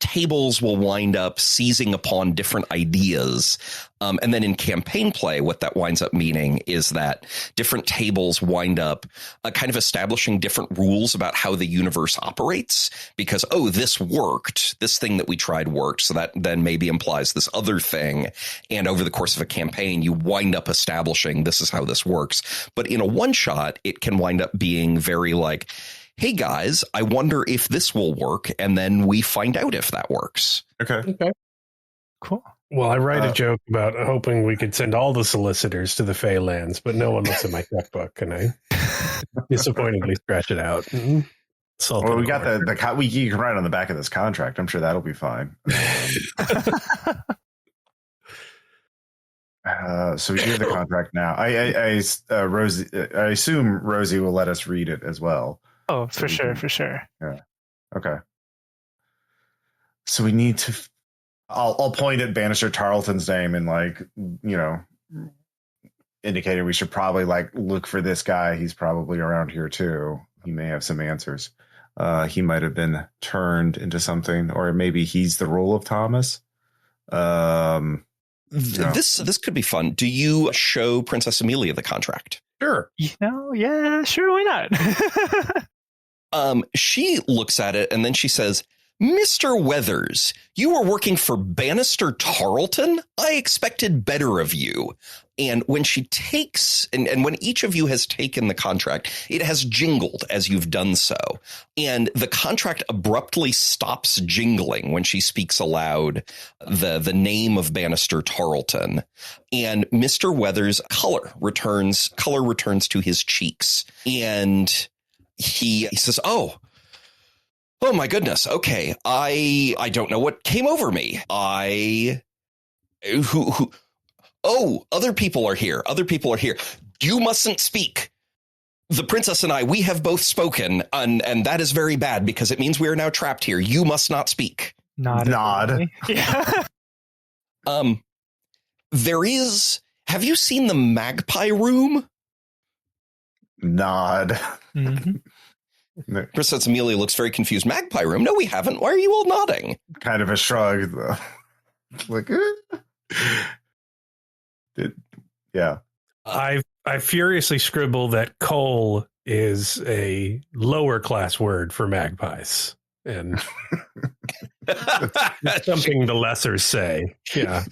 tables will wind up seizing upon different ideas. And then in campaign play, what that winds up meaning is that different tables wind up kind of establishing different rules about how the universe operates because, this worked. This thing that we tried worked. So that then maybe implies this other thing. And over the course of a campaign, you wind up establishing this is how this works. But in a one shot, it can wind up being very hey guys, I wonder if this will work, and then we find out if that works. Okay. Cool. Well, I write a joke about hoping we could send all the solicitors to the Feylands, but no one looks at my checkbook, and I disappointingly scratch it out. Well, we got you can write on the back of this contract. I'm sure that'll be fine. So we do have the contract now. Rosie, I assume Rosie will let us read it as well. Oh, for sure. Yeah. Okay. So we need to. I'll point at Bannister Tarleton's name and indicating we should probably look for this guy. He's probably around here too. He may have some answers. He might have been turned into something, or maybe he's the role of Thomas. This could be fun. Do you show Princess Amelia the contract? Sure. Yeah, sure. Why not? She looks at it and then she says, "Mr. Weathers, you are working for Bannister Tarleton? I expected better of you." And when she takes, and when each of you has taken the contract, it has jingled as you've done so. And the contract abruptly stops jingling when she speaks aloud the name of Bannister Tarleton. And Mr. Weathers' color returns to his cheeks. And he says, Oh my goodness. Okay. I don't know what came over me. Other people are here. You mustn't speak. The princess and I, we have both spoken, and that is very bad because it means we are now trapped here. You must not speak. Nod. Yeah. Have you seen the Magpie Room? Nod. Mm-hmm. Princess Amelia looks very confused. Magpie Room? No, we haven't. Why are you all nodding? Kind of a shrug. Yeah. I furiously scribble that coal is a lower class word for magpies, and that's something the lessers say. Yeah,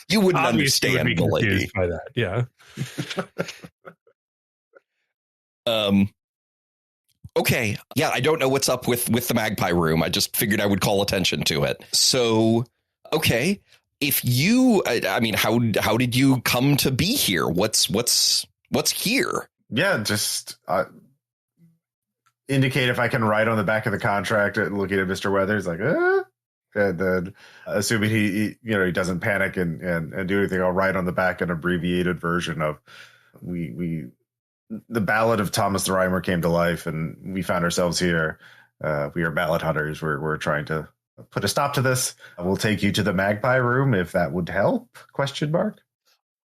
you wouldn't Obviously understand would be the lady confused by that. Yeah. Okay. Yeah, I don't know what's up with the Magpie Room. I just figured I would call attention to it. So, okay. If you, I mean, how did you come to be here? What's here? Yeah, just indicate if I can write on the back of the contract, looking at Mr. Weathers, like, and then assuming he doesn't panic and do anything, I'll write on the back an abbreviated version of the Ballad of Thomas the Rhymer came to life, and we found ourselves here. We are ballad hunters. We're trying to put a stop to this. We'll take you to the Magpie Room if that would help? ?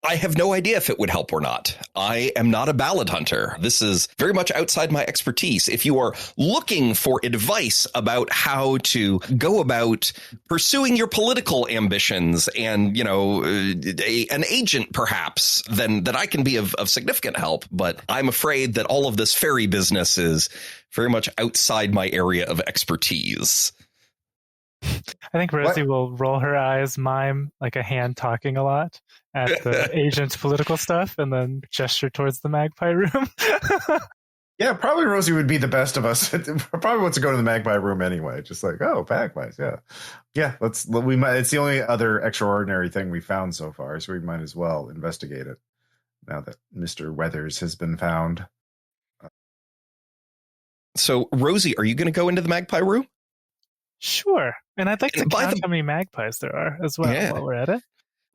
I have no idea if it would help or not. I am not a ballad hunter. This is very much outside my expertise. If you are looking for advice about how to go about pursuing your political ambitions and, an agent perhaps, then that I can be of significant help. But I'm afraid that all of this fairy business is very much outside my area of expertise. I think Rosie will roll her eyes, mime like a hand talking a lot at the agent's political stuff, and then gesture towards the Magpie Room. Yeah, probably Rosie would be the best of us. Probably wants to go to the Magpie Room anyway. Just like, oh, magpies, yeah. It's the only other extraordinary thing we found so far, so we might as well investigate it now that Mr. Weathers has been found. So, Rosie, are you going to go into the Magpie Room? Sure. And I'd like to count how many magpies there are as well while we're at it.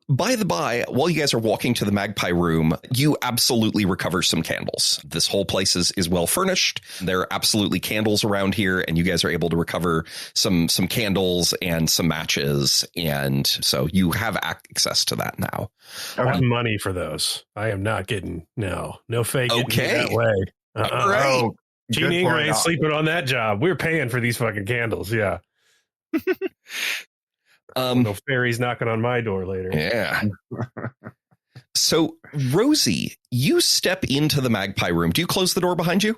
By the by, while you guys are walking to the Magpie Room, you absolutely recover some candles. This whole place is well furnished. There are absolutely candles around here, and you guys are able to recover some candles and some matches. And so you have access to that now. I have money for those. I am not getting no fake. Okay. That way. All right. Oh, Gene Ingram ain't sleeping on that job. We're paying for these fucking candles. Yeah. No fairies knocking on my door later. Yeah. So, Rosie, you step into the Magpie Room. Do you close the door behind you?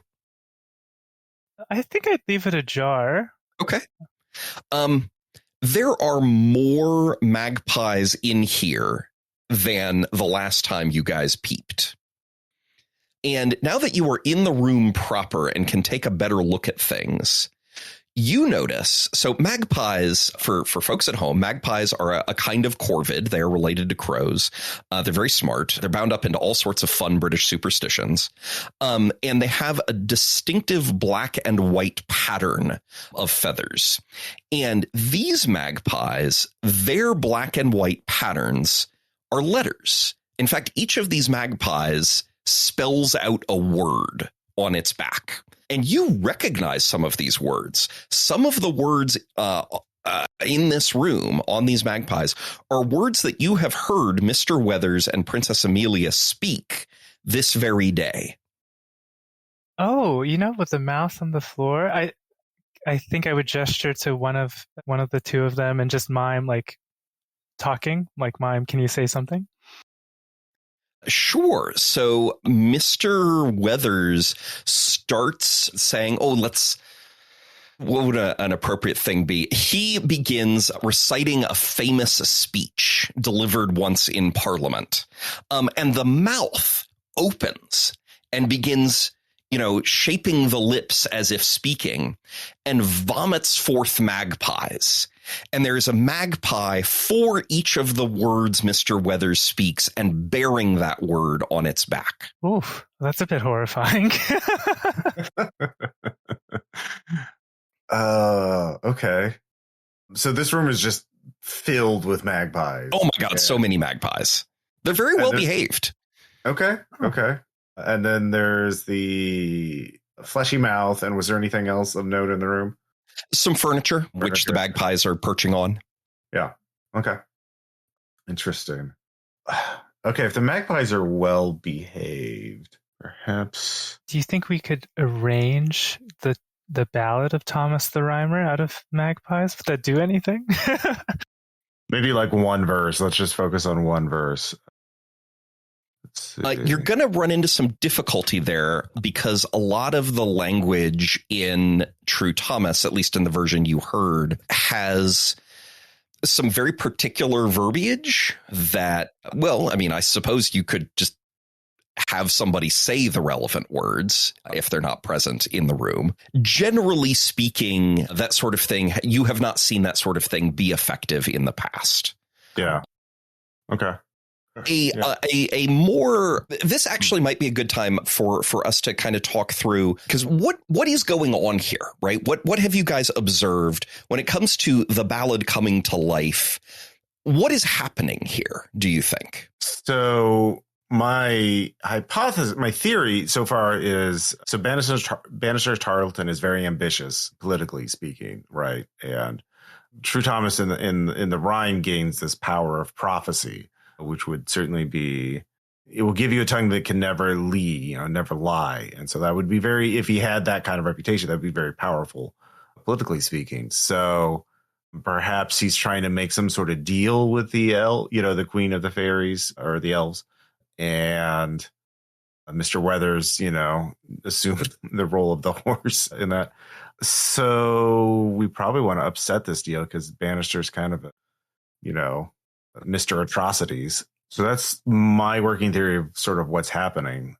I think I'd leave it ajar. Okay. There are more magpies in here than the last time you guys peeped. And now that you are in the room proper and can take a better look at things, you notice, so magpies, for folks at home, magpies are a kind of corvid. They are related to crows. They're very smart. They're bound up into all sorts of fun British superstitions. And they have a distinctive black and white pattern of feathers. And these magpies, their black and white patterns are letters. In fact, each of these magpies spells out a word on its back. And you recognize some of these words. Some of the words in this room on these magpies are words that you have heard Mr. Weathers and Princess Amelia speak this very day. Oh, with the mouth on the floor, I think I would gesture to one of the two of them and just mime like talking, like mime, can you say something? Sure. So Mr. Weathers starts saying, what would an appropriate thing be? He begins reciting a famous speech delivered once in Parliament. And the mouth opens and begins, shaping the lips as if speaking, and vomits forth magpies. And there's a magpie for each of the words Mr. Weathers speaks and bearing that word on its back. Oof, that's a bit horrifying. Okay. So this room is just filled with magpies. Oh my God, so many magpies. They're very well behaved. Okay. And then there's the fleshy mouth. And was there anything else of note in the room? Some furniture, which the magpies are perching on. Yeah. Okay. Interesting. Okay, if the magpies are well behaved, perhaps. Do you think we could arrange the Ballad of Thomas the Rhymer out of magpies? Would that do anything? Maybe like one verse. Let's just focus on one verse. You're going to run into some difficulty there because a lot of the language in True Thomas, at least in the version you heard, has some very particular verbiage that, I suppose you could just have somebody say the relevant words if they're not present in the room. Generally speaking, that sort of thing, you have not seen that sort of thing be effective in the past. Yeah. Okay. A more, this actually might be a good time for us to kind of talk through, because what is going on here, right? What have you guys observed when it comes to the ballad coming to life? What is happening here, do you think? So my hypothesis, my theory so far is, so Bannister Tarleton is very ambitious, politically speaking, right? And True Thomas in the rhyme gains this power of prophecy, which would certainly be, it will give you a tongue that can never never lie. And so that would be if he had that kind of reputation, that would be very powerful, politically speaking. So perhaps he's trying to make some sort of deal with the the queen of the fairies or the elves, and Mr. Weathers, assumed the role of the horse in that. So we probably want to upset this deal because Bannister's kind of Mr. Atrocities. So that's my working theory of sort of what's happening.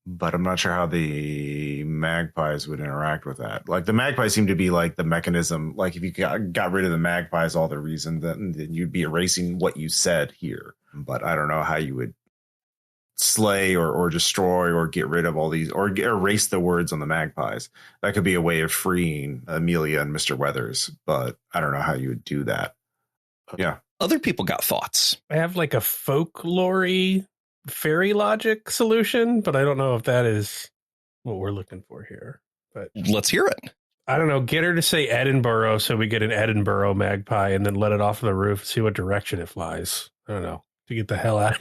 But I'm not sure how the magpies would interact with that. Like the magpies seem to be like the mechanism. Like if you got rid of the magpies, all the reason, then you'd be erasing what you said here. But I don't know how you would slay or destroy or get rid of all these or erase the words on the magpies. That could be a way of freeing Amelia and Mr. Weathers. But I don't know how you would do that. Yeah. Other people got thoughts. I have like a folklore fairy logic solution, but I don't know if that is what we're looking for here. But let's hear it. I don't know. Get her to say Edinburgh so we get an Edinburgh magpie and then let it off of the roof and see what direction it flies. I don't know. To get the hell out.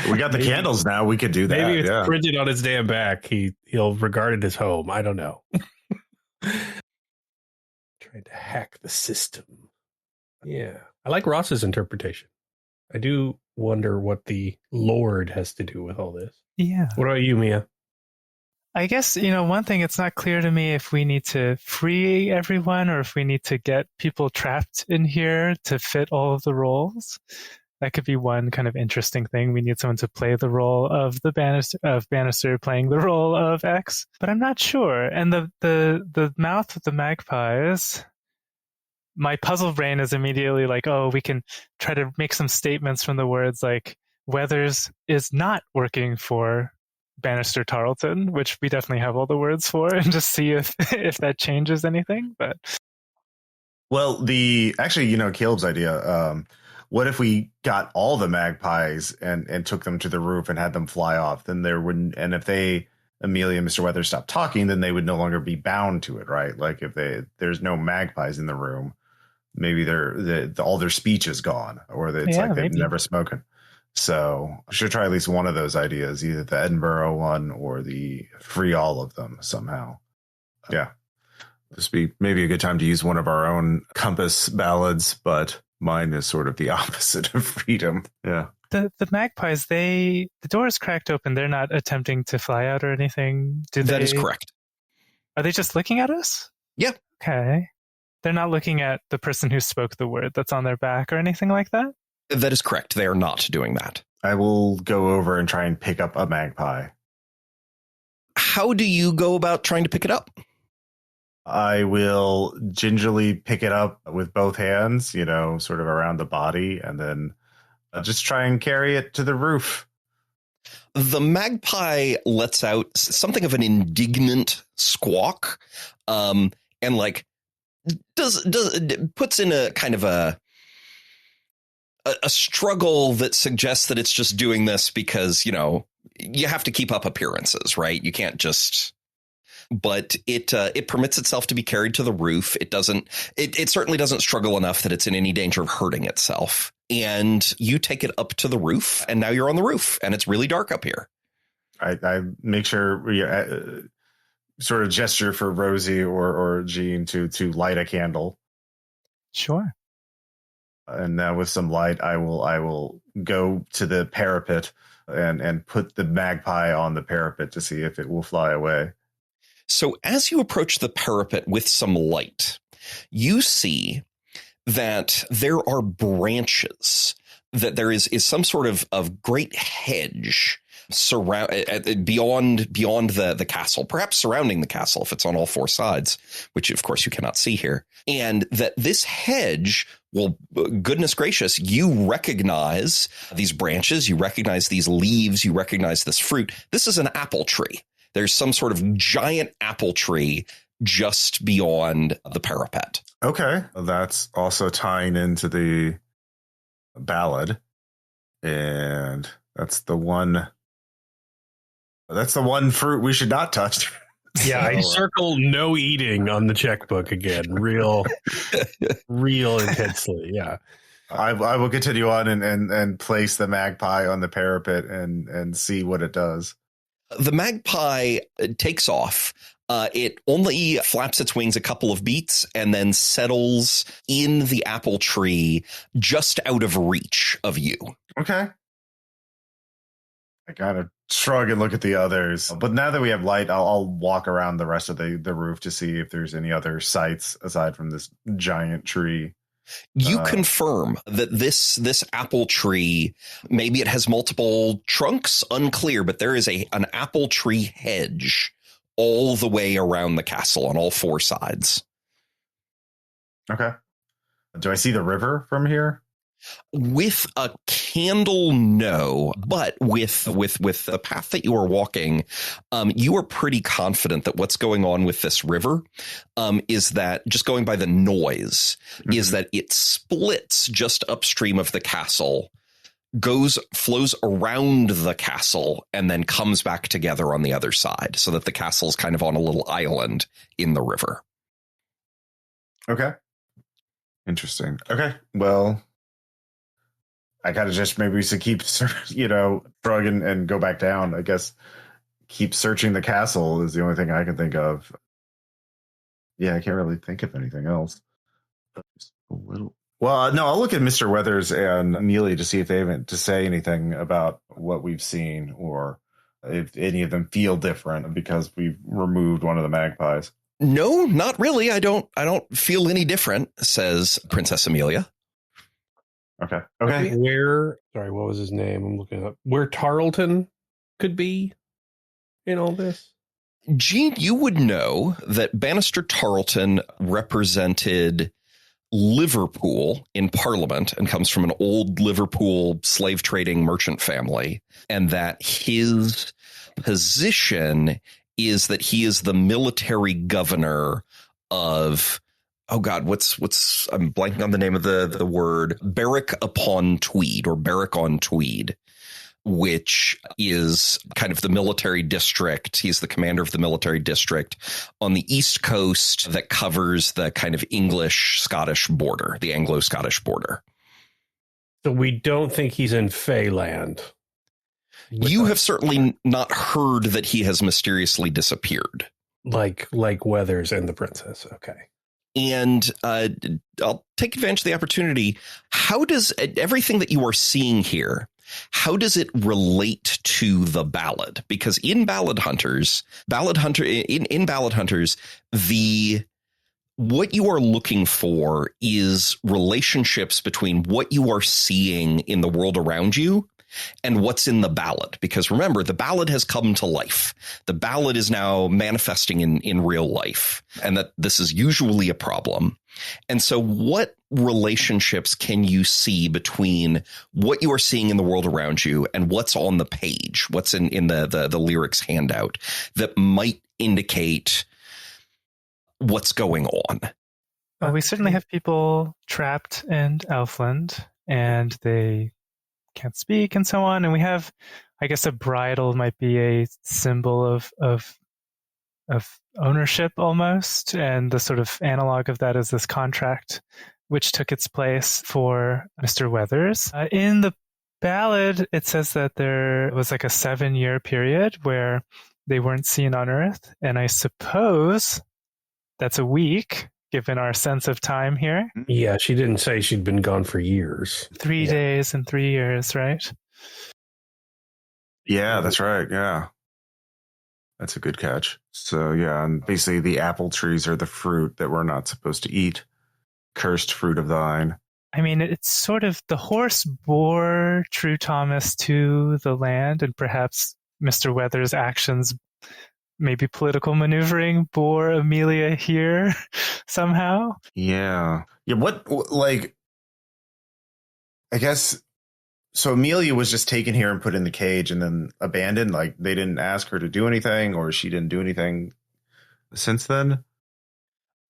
We got the candles now. We could do that. Maybe it's printed on his damn back. He'll regard it as home. I don't know. Trying to hack the system. Yeah. I like Ross's interpretation. I do wonder what the Lord has to do with all this. Yeah. What about you, Mia? I guess, one thing, it's not clear to me if we need to free everyone or if we need to get people trapped in here to fit all of the roles. That could be one kind of interesting thing. We need someone to play the role of Bannister playing the role of X, but I'm not sure. And the mouth with the magpies, my puzzle brain is immediately like, oh, we can try to make some statements from the words like Weathers is not working for Bannister Tarleton, which we definitely have all the words for, and just see if that changes anything. But well, Caleb's idea. What if we got all the magpies and took them to the roof and had them fly off? Then there wouldn't, and if Amelia and Mr. Weathers stopped talking, then they would no longer be bound to it, right? Like if there's no magpies in the room, maybe all their speech is gone, or it's like they've never spoken. So I should try at least one of those ideas, either the Edinburgh one or the free all of them somehow. Yeah. This would be maybe a good time to use one of our own Compass ballads, but mine is sort of the opposite of freedom. Yeah. The magpies, the door is cracked open. They're not attempting to fly out or anything. That is correct. Are they just looking at us? Yeah. Okay. They're not looking at the person who spoke the word that's on their back or anything like that? That is correct. They are not doing that. I will go over and try and pick up a magpie. How do you go about trying to pick it up? I will gingerly pick it up with both hands, sort of around the body, and then just try and carry it to the roof. The magpie lets out something of an indignant squawk, and puts in a kind of a struggle that suggests that it's just doing this because, you have to keep up appearances, right? You can't just. But it permits itself to be carried to the roof. It certainly doesn't struggle enough that it's in any danger of hurting itself. And you take it up to the roof, and now you're on the roof, and it's really dark up here. I make sure we sort of gesture for Rosie or Jean to light a candle. Sure. And now with some light, I will go to the parapet and put the magpie on the parapet to see if it will fly away. So as you approach the parapet with some light, you see that there are branches that there is some sort of great hedge beyond the castle, perhaps surrounding the castle if it's on all four sides, which of course you cannot see here. And that this hedge, well, goodness gracious, you recognize these branches, you recognize these leaves, you recognize this fruit. This is an apple tree. There's some sort of giant apple tree just beyond the parapet. Okay. That's also tying into the ballad. And that's the one fruit we should not touch. Yeah, I circle no eating on the checkbook again, real intensely. Yeah. I will continue on and place the magpie on the parapet and see what it does. The magpie takes off. It only flaps its wings a couple of beats and then settles in the apple tree just out of reach of you. Okay. I gotta shrug and look at the others. But now that we have light, I'll walk around the rest of the roof to see if there's any other sights aside from this giant tree. You confirm that this apple tree, maybe it has multiple trunks, unclear, but there is an apple tree hedge all the way around the castle on all four sides. Okay. Do I see the river from here? With a candle, no, but with the path that you are walking, you are pretty confident that what's going on with this river is that, just going by the noise, is that it splits just upstream of the castle, flows around the castle, and then comes back together on the other side, so that the castle's kind of on a little island in the river. Okay. Interesting. Okay. Well, I gotta just maybe keep, shrug and go back down. I guess keep searching the castle is the only thing I can think of. Yeah, I can't really think of anything else. Well, no, I'll look at Mr. Weathers and Amelia to see if they haven't to say anything about what we've seen, or if any of them feel different because we've removed one of the magpies. No, not really. I don't feel any different, says Princess Amelia. Okay. Sorry, what was his name? I'm looking up where Tarleton could be in all this. Gene, you would know that Bannister Tarleton represented Liverpool in Parliament and comes from an old Liverpool slave trading merchant family, and that his position is that he is the military governor of, oh God, what's I'm blanking on the name of the word, Berwick upon Tweed, or Berwick on Tweed, which is kind of the military district. He's the commander of the military district on the East Coast that covers the kind of English-Scottish border, the Anglo-Scottish border. So we don't think he's in Feyland. You have certainly not heard that he has mysteriously disappeared. Like Weathers and the princess. Okay. And I'll take advantage of the opportunity. How does everything that you are seeing here, how does it relate to the ballad? Because in Ballad Hunters, what you are looking for is relationships between what you are seeing in the world around you and what's in the ballad. Because remember, the ballad has come to life. The ballad is now manifesting in real life, and that this is usually a problem. And so what relationships can you see between what you are seeing in the world around you and what's on the page, what's in the lyrics handout, that might indicate what's going on? Well, we certainly have people trapped in Elfland, and they can't speak and so on. And we have, I guess, a bridle might be a symbol of ownership almost. And the sort of analog of that is this contract, which took its place for Mr. Weathers. In the ballad, it says that there was like a 7-year period where they weren't seen on Earth. And I suppose that's a week, given our sense of time here. Yeah, she didn't say she'd been gone for years. 3 days and 3 years, right? Yeah, that's right. Yeah. That's a good catch. So, yeah, and basically the apple trees are the fruit that we're not supposed to eat. Cursed fruit of thine. I mean, it's sort of the horse bore True Thomas to the land, and perhaps Mr. Weathers' actions, maybe political maneuvering, bore Amelia here somehow. Yeah. Yeah. Like, I guess, so Amelia was just taken here and put in the cage and then abandoned. Like, they didn't ask her to do anything, or she didn't do anything since then.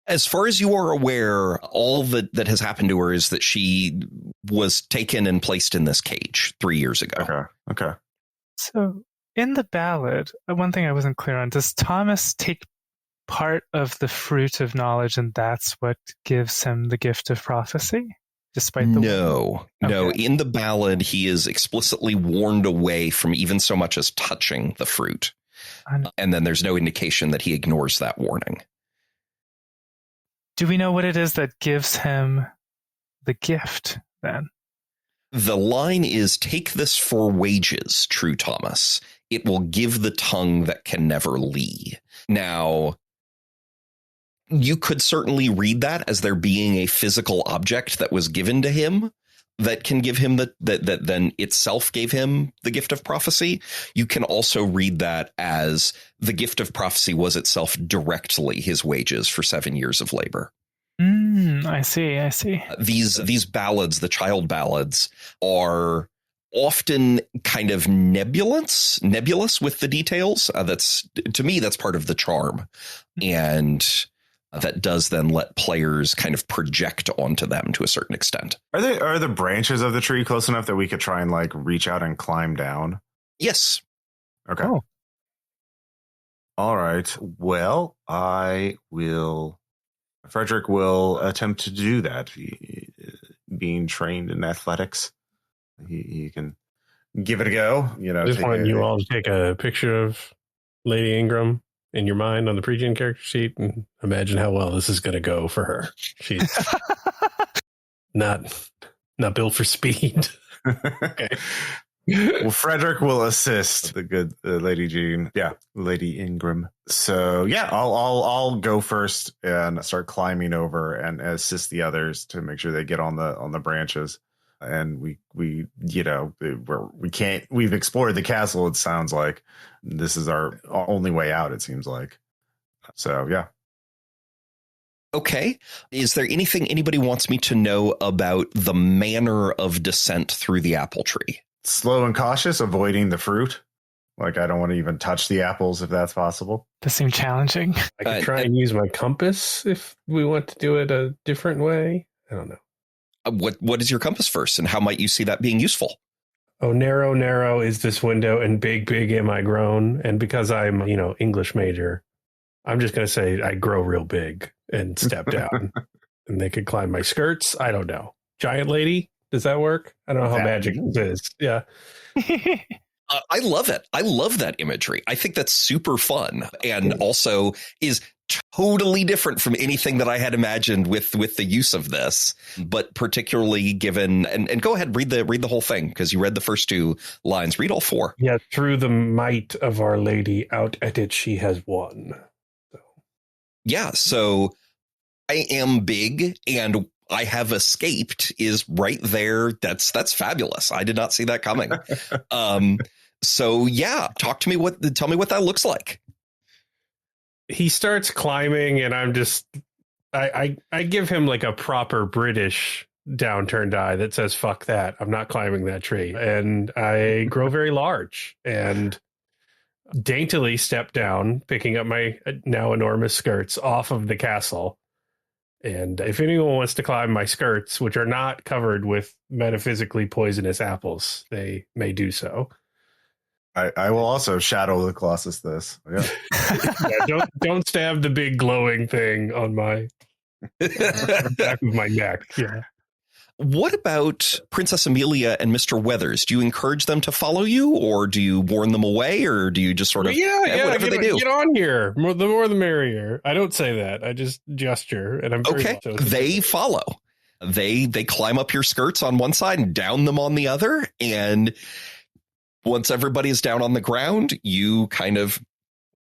As far as you are aware, all that has happened to her is that she was taken and placed in this cage 3 years ago. Okay. So in the ballad, one thing I wasn't clear on, does Thomas take part of the fruit of knowledge and that's what gives him the gift of prophecy? Despite the No. In the ballad, he is explicitly warned away from even so much as touching the fruit. And then there's no indication that he ignores that warning. Do we know what it is that gives him the gift then? The line is, "Take this for wages, True Thomas. It will give the tongue that can never lee." Now, you could certainly read that as there being a physical object that was given to him that can give him that then itself gave him the gift of prophecy. You can also read that as the gift of prophecy was itself directly his wages for 7 years of labor. I see. These ballads, the child ballads, are often kind of nebulous with the details. To me, that's part of the charm. And that does then let players kind of project onto them to a certain extent. Are the branches of the tree close enough that we could try and like reach out and climb down? Yes. Okay. Oh. All right. Well, Frederick will attempt to do that. Being trained in athletics, he can give it a go. I just want you all to take a picture of Lady Ingram in your mind on the pre-gen character sheet and imagine how well this is going to go for her. She's not built for speed. Okay. Well, Frederick will assist the good Lady Jean. Yeah, Lady Ingram. So yeah, I'll go first and start climbing over and assist the others to make sure they get on the branches. And we've explored the castle. It sounds like this is our only way out. It seems like. So, yeah. Okay. Is there anything anybody wants me to know about the manner of descent through the apple tree? Slow and cautious, avoiding the fruit. Like, I don't want to even touch the apples if that's possible. Does seem challenging. I could try and use my compass if we want to do it a different way. I don't know. What is your compass first, and how might you see that being useful? Oh, narrow is this window, and big am I grown. And because I'm, English major, I'm just going to say I grow real big and step down. And they could climb my skirts. I don't know. Giant lady, does that work? I don't know how magic this is. Yeah. I love it. I love that imagery. I think that's super fun, and also is totally different from anything that I had imagined with the use of this, but particularly given and go ahead, read the whole thing, because you read the first two lines. Read all four. Yeah, through the might of Our Lady, out at it she has won. So I am big and I have escaped is right there. That's fabulous. I did not see that coming. So yeah, tell me what that looks like. He starts climbing and I'm just, I give him like a proper British downturned eye that says, fuck that. I'm not climbing that tree. And I grow very large and daintily step down, picking up my now enormous skirts off of the castle. And if anyone wants to climb my skirts, which are not covered with metaphysically poisonous apples, they may do so. I will also shadow the Colossus this. Yeah. Yeah, don't stab the big glowing thing on my back of my neck. Yeah. What about Princess Amelia and Mr. Weathers? Do you encourage them to follow you, or do you warn them away, or do you just sort of whatever they do? Get on here. The more the merrier. I don't say that. I just gesture, and I'm very okay. They follow. They climb up your skirts on one side and down them on the other, and once everybody is down on the ground, you kind of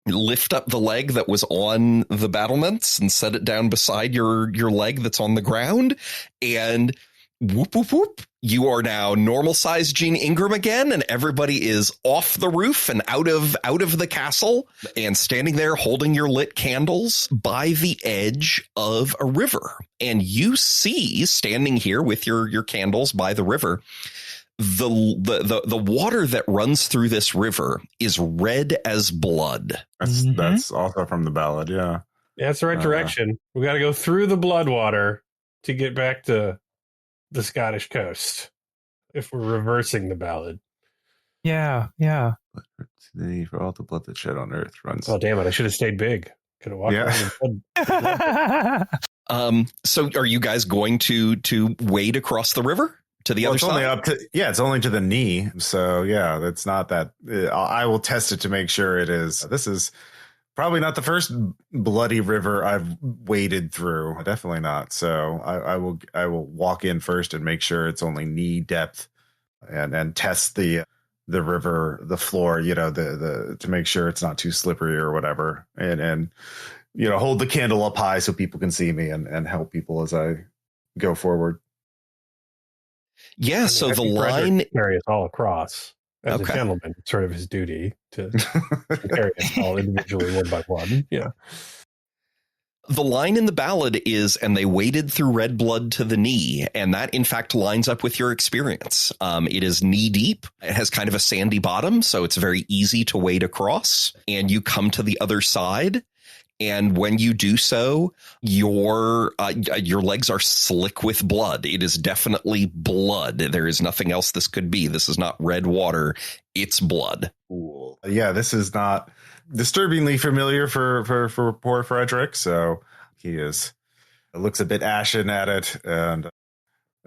lift up the leg that was on the battlements and set it down beside your leg that's on the ground. And Whoop, whoop, whoop. You are now normal-sized Gene Ingram again, and everybody is off the roof and out of the castle and standing there holding your lit candles by the edge of a river. And you see, standing here with your candles by the river, the water that runs through this river is red as blood. That's also from the ballad, yeah. Yeah, that's the right direction. We got to go through the blood water to get back to the Scottish coast if we're reversing the ballad. Yeah. For all the blood that shed on earth runs. Oh, damn it. I should have stayed big. Could have walked around and So are you guys going to wade across the river to the other side? It's only to the knee. So yeah, that's not that. I will test it to make sure it is. This is probably not the first bloody river I've waded through. Definitely not. So I will walk in first and make sure it's only knee depth, and test the river, the floor, the to make sure it's not too slippery or whatever, and hold the candle up high so people can see me and help people as I go forward. Yeah. So the line carry us all across. As a gentleman, it's sort of his duty to carry us all individually one by one. Yeah. The line in the ballad is, and they waded through red blood to the knee. And that, in fact, lines up with your experience. It is knee deep. It has kind of a sandy bottom, so it's very easy to wade across. And you come to the other side. And when you do so, your legs are slick with blood. It is definitely blood. There is nothing else this could be. This is not red water. It's blood. Cool. Yeah, this is not disturbingly familiar for poor Frederick. So he looks a bit ashen at it, and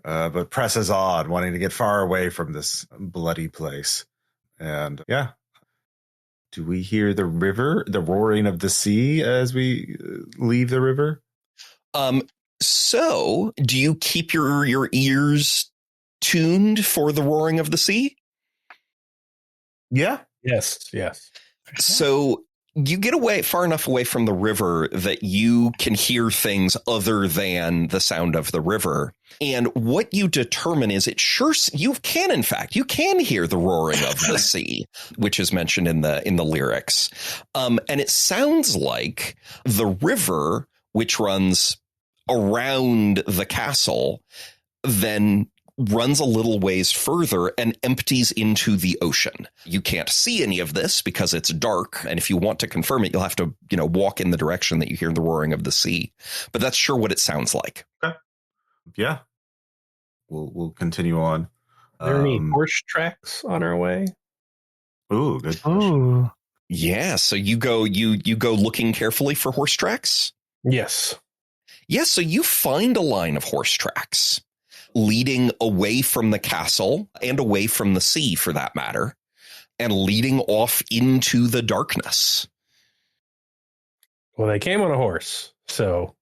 but presses on, wanting to get far away from this bloody place. And yeah. Do we hear the river, the roaring of the sea as we leave the river? So do you keep your ears tuned for the roaring of the sea? Yeah. Yes. So you get far enough away from the river that you can hear things other than the sound of the river. And what you determine is you can hear the roaring of the sea, which is mentioned in the lyrics. And it sounds like the river, which runs around the castle, then runs a little ways further and empties into the ocean. You can't see any of this because it's dark. And if you want to confirm it, you'll have to, walk in the direction that you hear the roaring of the sea. But that's sure what it sounds like. Okay. Yeah. We'll continue on. Are there any horse tracks on our way? Ooh, good. Oh, yeah. So you go looking carefully for horse tracks? Yes. Yeah. So you find a line of horse tracks leading away from the castle and away from the sea, for that matter, and leading off into the darkness. Well, they came on a horse, so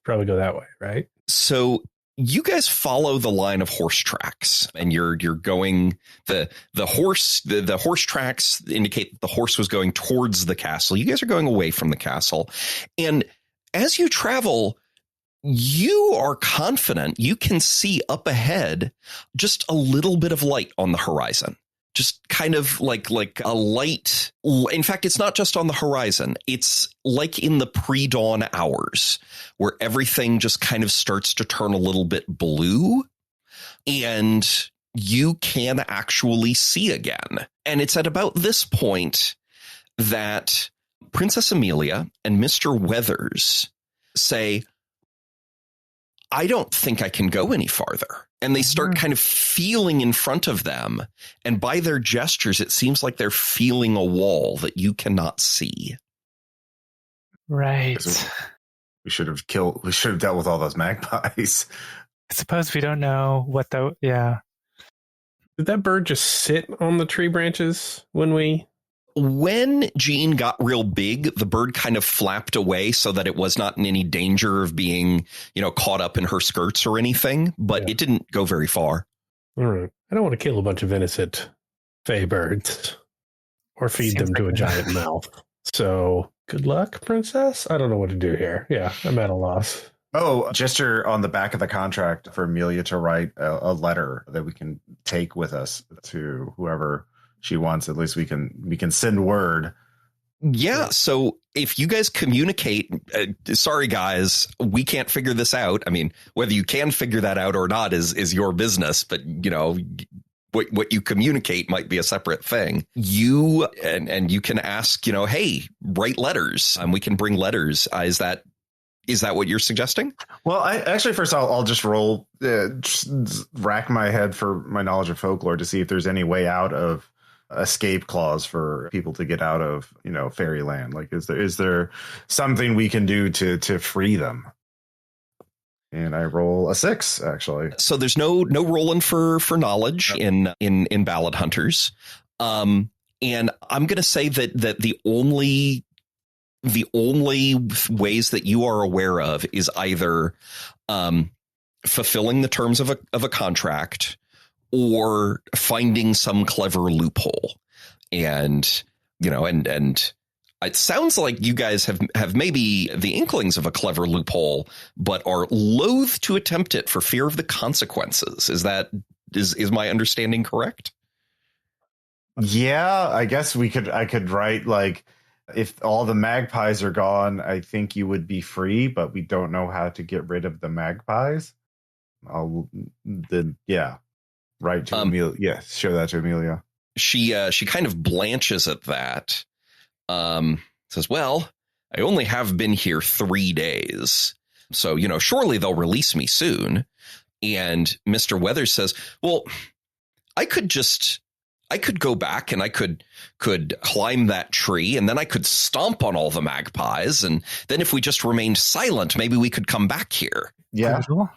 probably go that way, right? So you guys follow the line of horse tracks, and you're going the horse tracks indicate that the horse was going towards the castle. You guys are going away from the castle, and as you travel, you are confident you can see up ahead just a little bit of light on the horizon. Just kind of like a light. In fact, it's not just on the horizon. It's like in the pre-dawn hours where everything just kind of starts to turn a little bit blue and you can actually see again. And it's at about this point that Princess Amelia and Mr. Weathers say, I don't think I can go any farther. And they start kind of feeling in front of them. And by their gestures, it seems like they're feeling a wall that you cannot see. right. We should have dealt with all those magpies. I suppose we don't know what yeah. Did that bird just sit on the tree branches When Jean got real big, the bird kind of flapped away so that it was not in any danger of being, caught up in her skirts or anything, but It didn't go very far. All right. I don't want to kill a bunch of innocent fey birds or feed them to a giant mouth. So good luck, princess. I don't know what to do here. Yeah, I'm at a loss. Oh, gesture on the back of the contract for Amelia to write a letter that we can take with us to whoever she wants. At least we can send word. Yeah. So if you guys communicate, sorry, guys, we can't figure this out. I mean, whether you can figure that out or not is your business. But, what you communicate might be a separate thing. You and you can ask, hey, write letters. We can bring letters. Is that what you're suggesting? Well, first I'll just roll, just rack my head for my knowledge of folklore to see if there's any way out of escape clause for people to get out of, fairyland. Like, is there something we can do to free them? And I roll a 6, actually. So there's no rolling for knowledge in Ballad Hunters. And I'm going to say that the only ways that you are aware of is either fulfilling the terms of a contract or finding some clever loophole. And it sounds like you guys have maybe the inklings of a clever loophole, but are loath to attempt it for fear of the consequences. Is my understanding correct? Yeah, I guess I could write, like, if all the magpies are gone, I think you would be free, but we don't know how to get rid of the magpies. Write to Amelia. Yeah, show that to Amelia. She kind of blanches at that. Says, well, I only have been here 3 days. So, surely they'll release me soon. And Mr. Weathers says, well, I could go back and I could climb that tree and then I could stomp on all the magpies. And then if we just remained silent, maybe we could come back here. Yeah. Cool.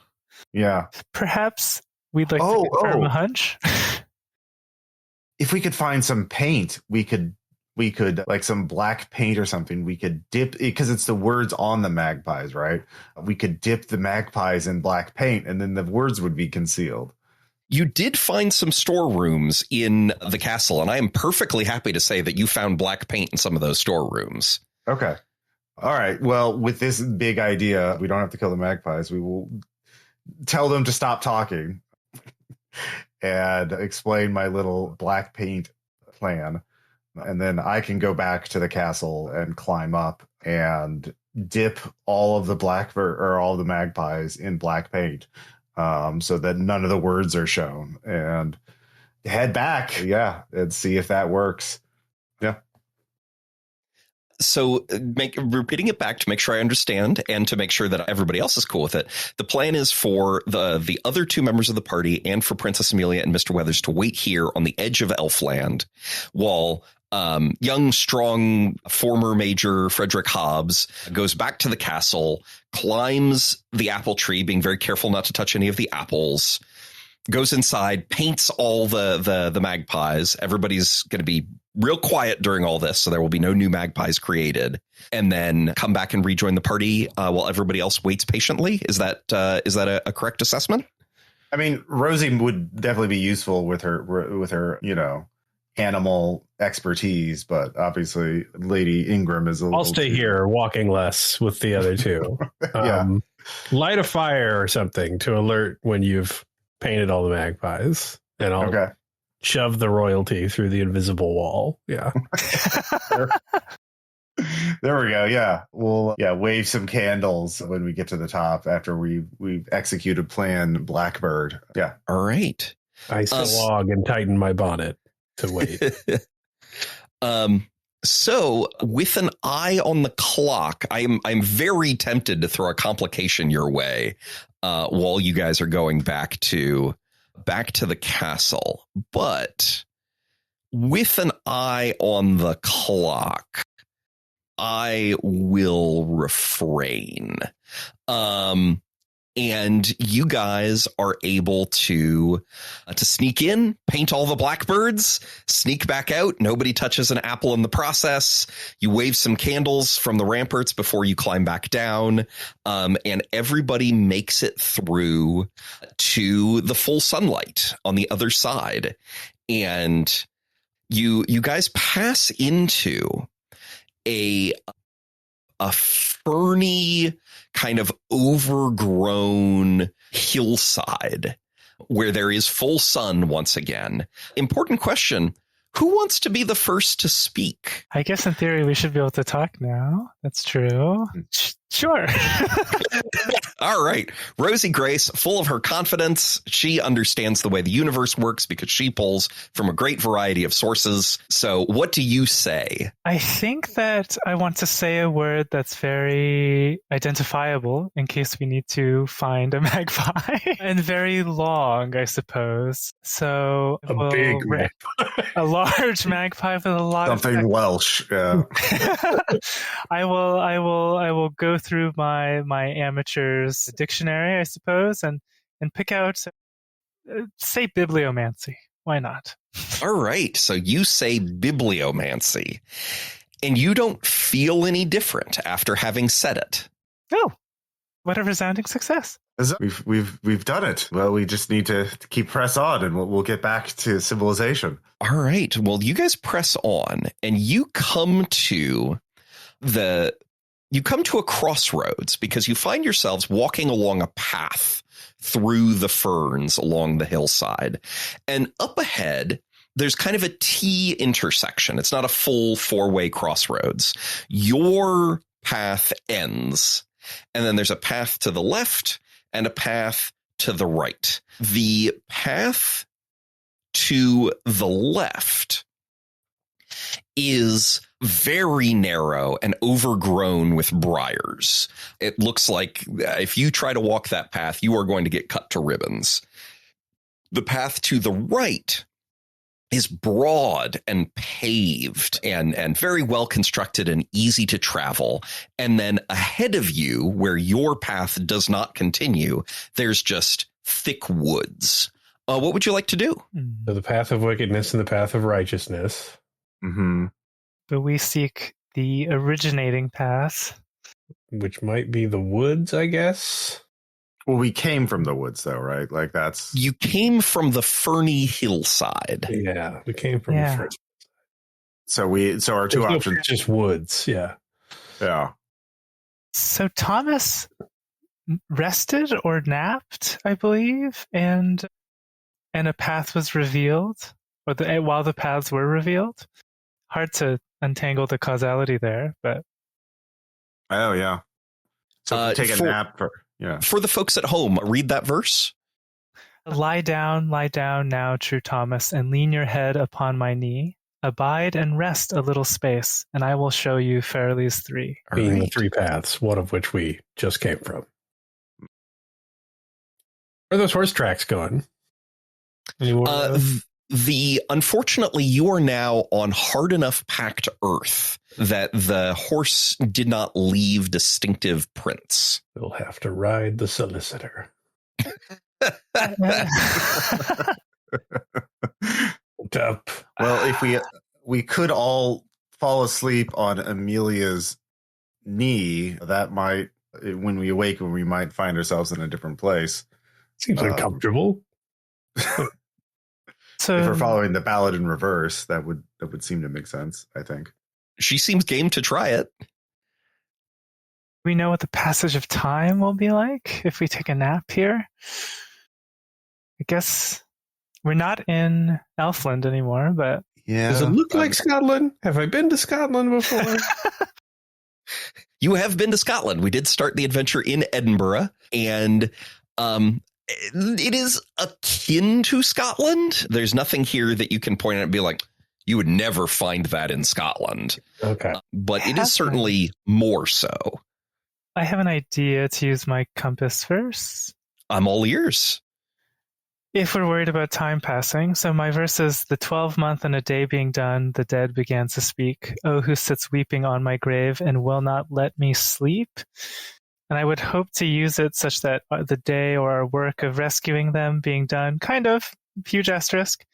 Yeah. Perhaps we'd like to confirm a hunch. If we could find some paint, we could like some black paint or something. We could dip, because it's the words on the magpies, right? We could dip the magpies in black paint and then the words would be concealed. You did find some storerooms in the castle, and I am perfectly happy to say that you found black paint in some of those storerooms. Okay. All right. Well, with this big idea, we don't have to kill the magpies. We will tell them to stop talking and explain my little black paint plan. And then I can go back to the castle and climb up and dip all of the magpies in black paint, so that none of the words are shown, and head back. Yeah. And see if that works. Yeah. So repeating it back to make sure I understand and to make sure that everybody else is cool with it. The plan is for the other 2 members of the party and for Princess Amelia and Mr. Weathers to wait here on the edge of Elfland while young, strong, former Major Frederick Hobbe goes back to the castle, climbs the apple tree, being very careful not to touch any of the apples, goes inside, paints all the magpies. Everybody's going to be real quiet during all this, so there will be no new magpies created, and then come back and rejoin the party while everybody else waits patiently. Is that a correct assessment? I mean, Rosie would definitely be useful with her, animal expertise, but obviously Lady Ingram is I'll stay here walking less with the other 2. Yeah. Light a fire or something to alert when you've painted all the magpies, and I'll shove the royalty through the invisible wall. Yeah. There we go. Yeah. We'll wave some candles when we get to the top after we've executed plan Blackbird. Yeah. All right. I log and tighten my bonnet to wait. So with an eye on the clock, I'm very tempted to throw a complication your way while you guys are going back to the castle. But with an eye on the clock, I will refrain. And you guys are able to sneak in, paint all the blackbirds, sneak back out. Nobody touches an apple in the process. You wave some candles from the ramparts before you climb back down. And everybody makes it through to the full sunlight on the other side. And you guys pass into a ferny, kind of overgrown hillside where there is full sun once again. Important question. Who wants to be the first to speak? I guess in theory we should be able to talk now. That's true. Sure. All right. Rosie Grace, full of her confidence. She understands the way the universe works because she pulls from a great variety of sources. So what do you say? I think that I want to say a word that's very identifiable in case we need to find a magpie. And very long, I suppose. So A big magpie. A large magpie with a lot Something of Welsh. Yeah. I will go through my amateur's dictionary, I suppose, and pick out, say, bibliomancy. Why not? All right. So you say bibliomancy, and you don't feel any different after having said it. Oh, what a resounding success. We've done it. Well, we just need to keep press on, and we'll get back to civilization. All right. Well, you guys press on, and you come to a crossroads because you find yourselves walking along a path through the ferns along the hillside. And up ahead, there's kind of a T intersection. It's not a full four-way crossroads. Your path ends, and then there's a path to the left and a path to the right. The path to the left is very narrow and overgrown with briars. It looks like if you try to walk that path, you are going to get cut to ribbons. The path to the right is broad and paved and very well constructed and easy to travel. And then ahead of you, where your path does not continue, there's just thick woods. What would you like to do? So the path of wickedness and the path of righteousness. Mm-hmm. But we seek the originating path. Which might be the woods, I guess. Well, we came from the woods, though, right? Like that's You came from the ferny hillside. Yeah, we came from the first. so our two There's options. no just woods, yeah. Yeah. So Thomas rested or napped, I believe, and a path was revealed, or while the paths were revealed. Hard to untangle the causality there, but Oh, yeah. So take a nap For the folks at home, read that verse. lie down now, true Thomas, and lean your head upon my knee. Abide and rest a little space, and I will show you Fairlie's three. Being the three paths, one of which we just came from. Where are those horse tracks going? Unfortunately, you are now on hard enough packed earth that the horse did not leave distinctive prints. We'll have to ride the solicitor. Up. Well, if we could all fall asleep on Amelia's knee, that might, when we awaken, we might find ourselves in a different place. Seems uncomfortable. So, if we're following the ballad in reverse, that would seem to make sense, I think. She seems game to try it. we know what the passage of time will be like if we take a nap here. I guess we're not in Elfland anymore, but Yeah. Does it look like Scotland? Have I been to Scotland before? You have been to Scotland. We did start the adventure in Edinburgh, and it is akin to Scotland. There's nothing here that you can point at and be like, you would never find that in Scotland. Okay. But it is certainly more so. I have an idea to use my compass first. I'm all ears. If we're worried about time passing, so my verse is, the 12-month and a day being done, the dead began to speak. Oh, who sits weeping on my grave and will not let me sleep? And I would hope to use it such that the day or our work of rescuing them being done, kind of, huge asterisk,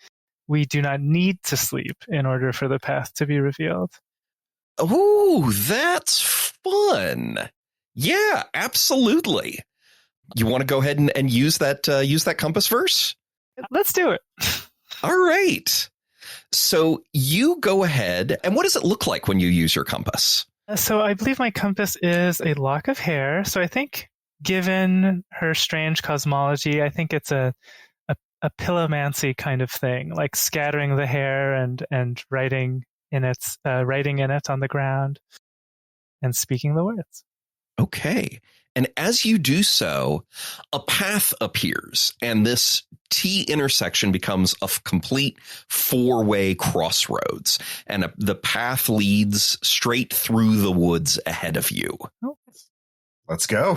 we do not need to sleep in order for the path to be revealed. Ooh, that's fun. Yeah, absolutely. You want to go ahead and use that compass verse? Let's do it. All right. So you go ahead, and what does it look like when you use your compass? So I believe my compass is a lock of hair. So I think, given her strange cosmology, I think it's a pillomancy kind of thing, like scattering the hair and writing in it on the ground and speaking the words. Okay. And as you do so, a path appears, and this T intersection becomes a complete 4-way crossroads, and the path leads straight through the woods ahead of you. Oh. Let's go.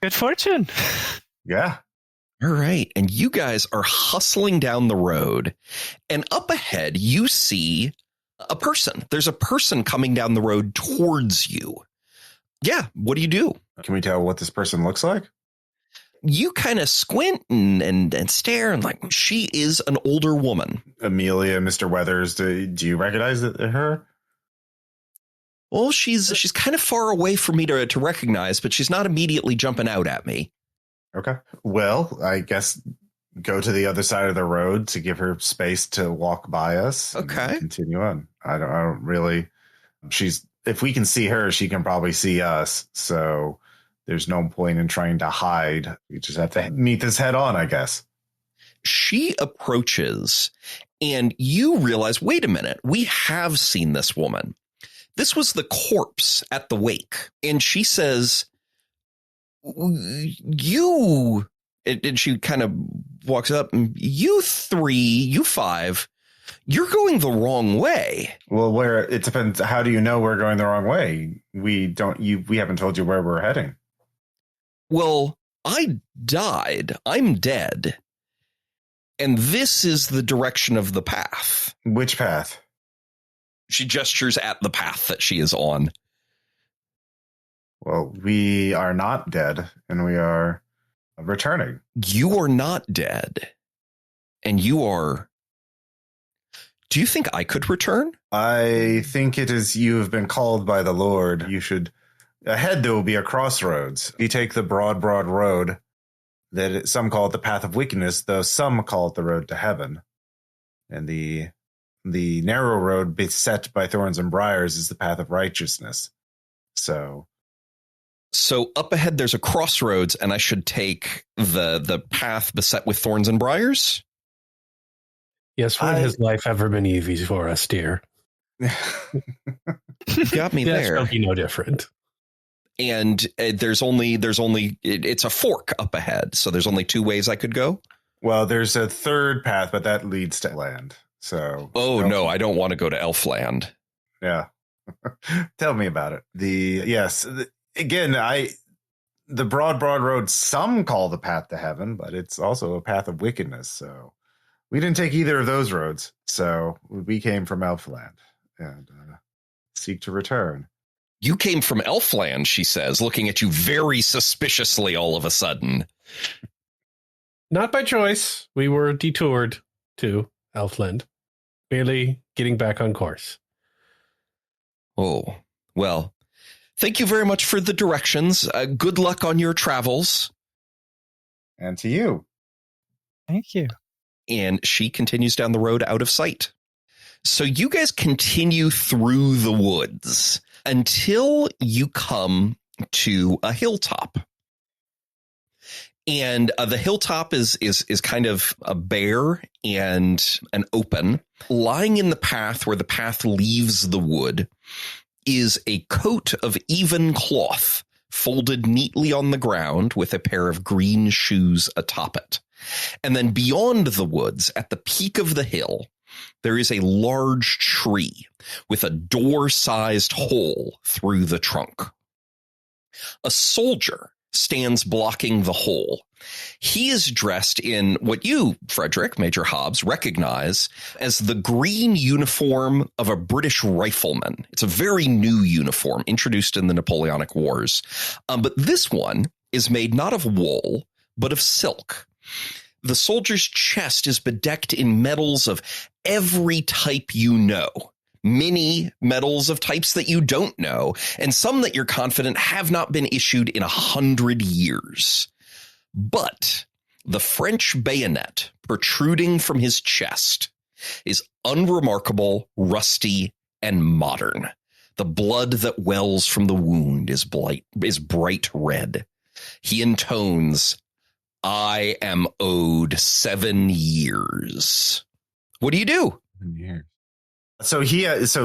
Good fortune. Yeah. All right. And you guys are hustling down the road, and up ahead, you see a person. There's a person coming down the road towards you. Yeah. What do you do? Can we tell what this person looks like? You kind of squint and stare, and like, she is an older woman. Amelia, Mr. Weathers, do you recognize her? Well, she's kind of far away for me to recognize, but she's not immediately jumping out at me. Okay. Well, I guess go to the other side of the road to give her space to walk by us. Okay. Continue on. I don't really. If we can see her, she can probably see us. So there's no point in trying to hide. We just have to meet this head on, I guess. She approaches, and you realize, wait a minute, we have seen this woman. This was the corpse at the wake. And she says, you, and she kind of walks up, and you 5, you're going the wrong way. Well, it depends. How do you know we're going the wrong way? We haven't told you where we're heading. Well, I died. I'm dead. And this is the direction of the path. Which path? She gestures at the path that she is on. Well, we are not dead, and we are returning. You are not dead. And you are... Do you think I could return? I think it is you have been called by the Lord. You should... Ahead, there will be a crossroads. You take the broad road that some call it the path of wickedness, though some call it the road to heaven. And the narrow road beset by thorns and briars is the path of righteousness. So up ahead, there's a crossroads, and I should take the path beset with thorns and briars? Yes, when has life ever been easy for us, dear? You got me there. That'll be no different. And it's a fork up ahead, so there's only 2 ways I could go? Well, there's a third path, but that leads to land. So no, I don't want to go to Elfland. Yeah. Tell me about it. The broad road, some call the path to heaven, but it's also a path of wickedness. So we didn't take either of those roads. So we came from Elfland and seek to return. You came from Elfland, she says, looking at you very suspiciously all of a sudden. Not by choice. We were detoured to Elfland. Merely getting back on course. Oh, well, thank you very much for the directions. Good luck on your travels. And to you. Thank you. And she continues down the road out of sight. So you guys continue through the woods until you come to a hilltop. And the hilltop is kind of bare and open. Lying in the path where the path leaves the wood is a coat of even cloth folded neatly on the ground with a pair of green shoes atop it. And then beyond the woods, at the peak of the hill, there is a large tree with a door-sized hole through the trunk. A soldier stands blocking the hole. He is dressed in what you, Frederick, Major Hobbes, recognize as the green uniform of a British rifleman. It's a very new uniform introduced in the Napoleonic Wars. But this one is made not of wool, but of silk. The soldier's chest is bedecked in medals of every type you know. Many medals of types that you don't know, and some that you're confident have not been issued in 100 years. But the French bayonet protruding from his chest is unremarkable, rusty, and modern. The blood that wells from the wound is bright red. He intones, I am owed 7 years. What do you do? 7 years. So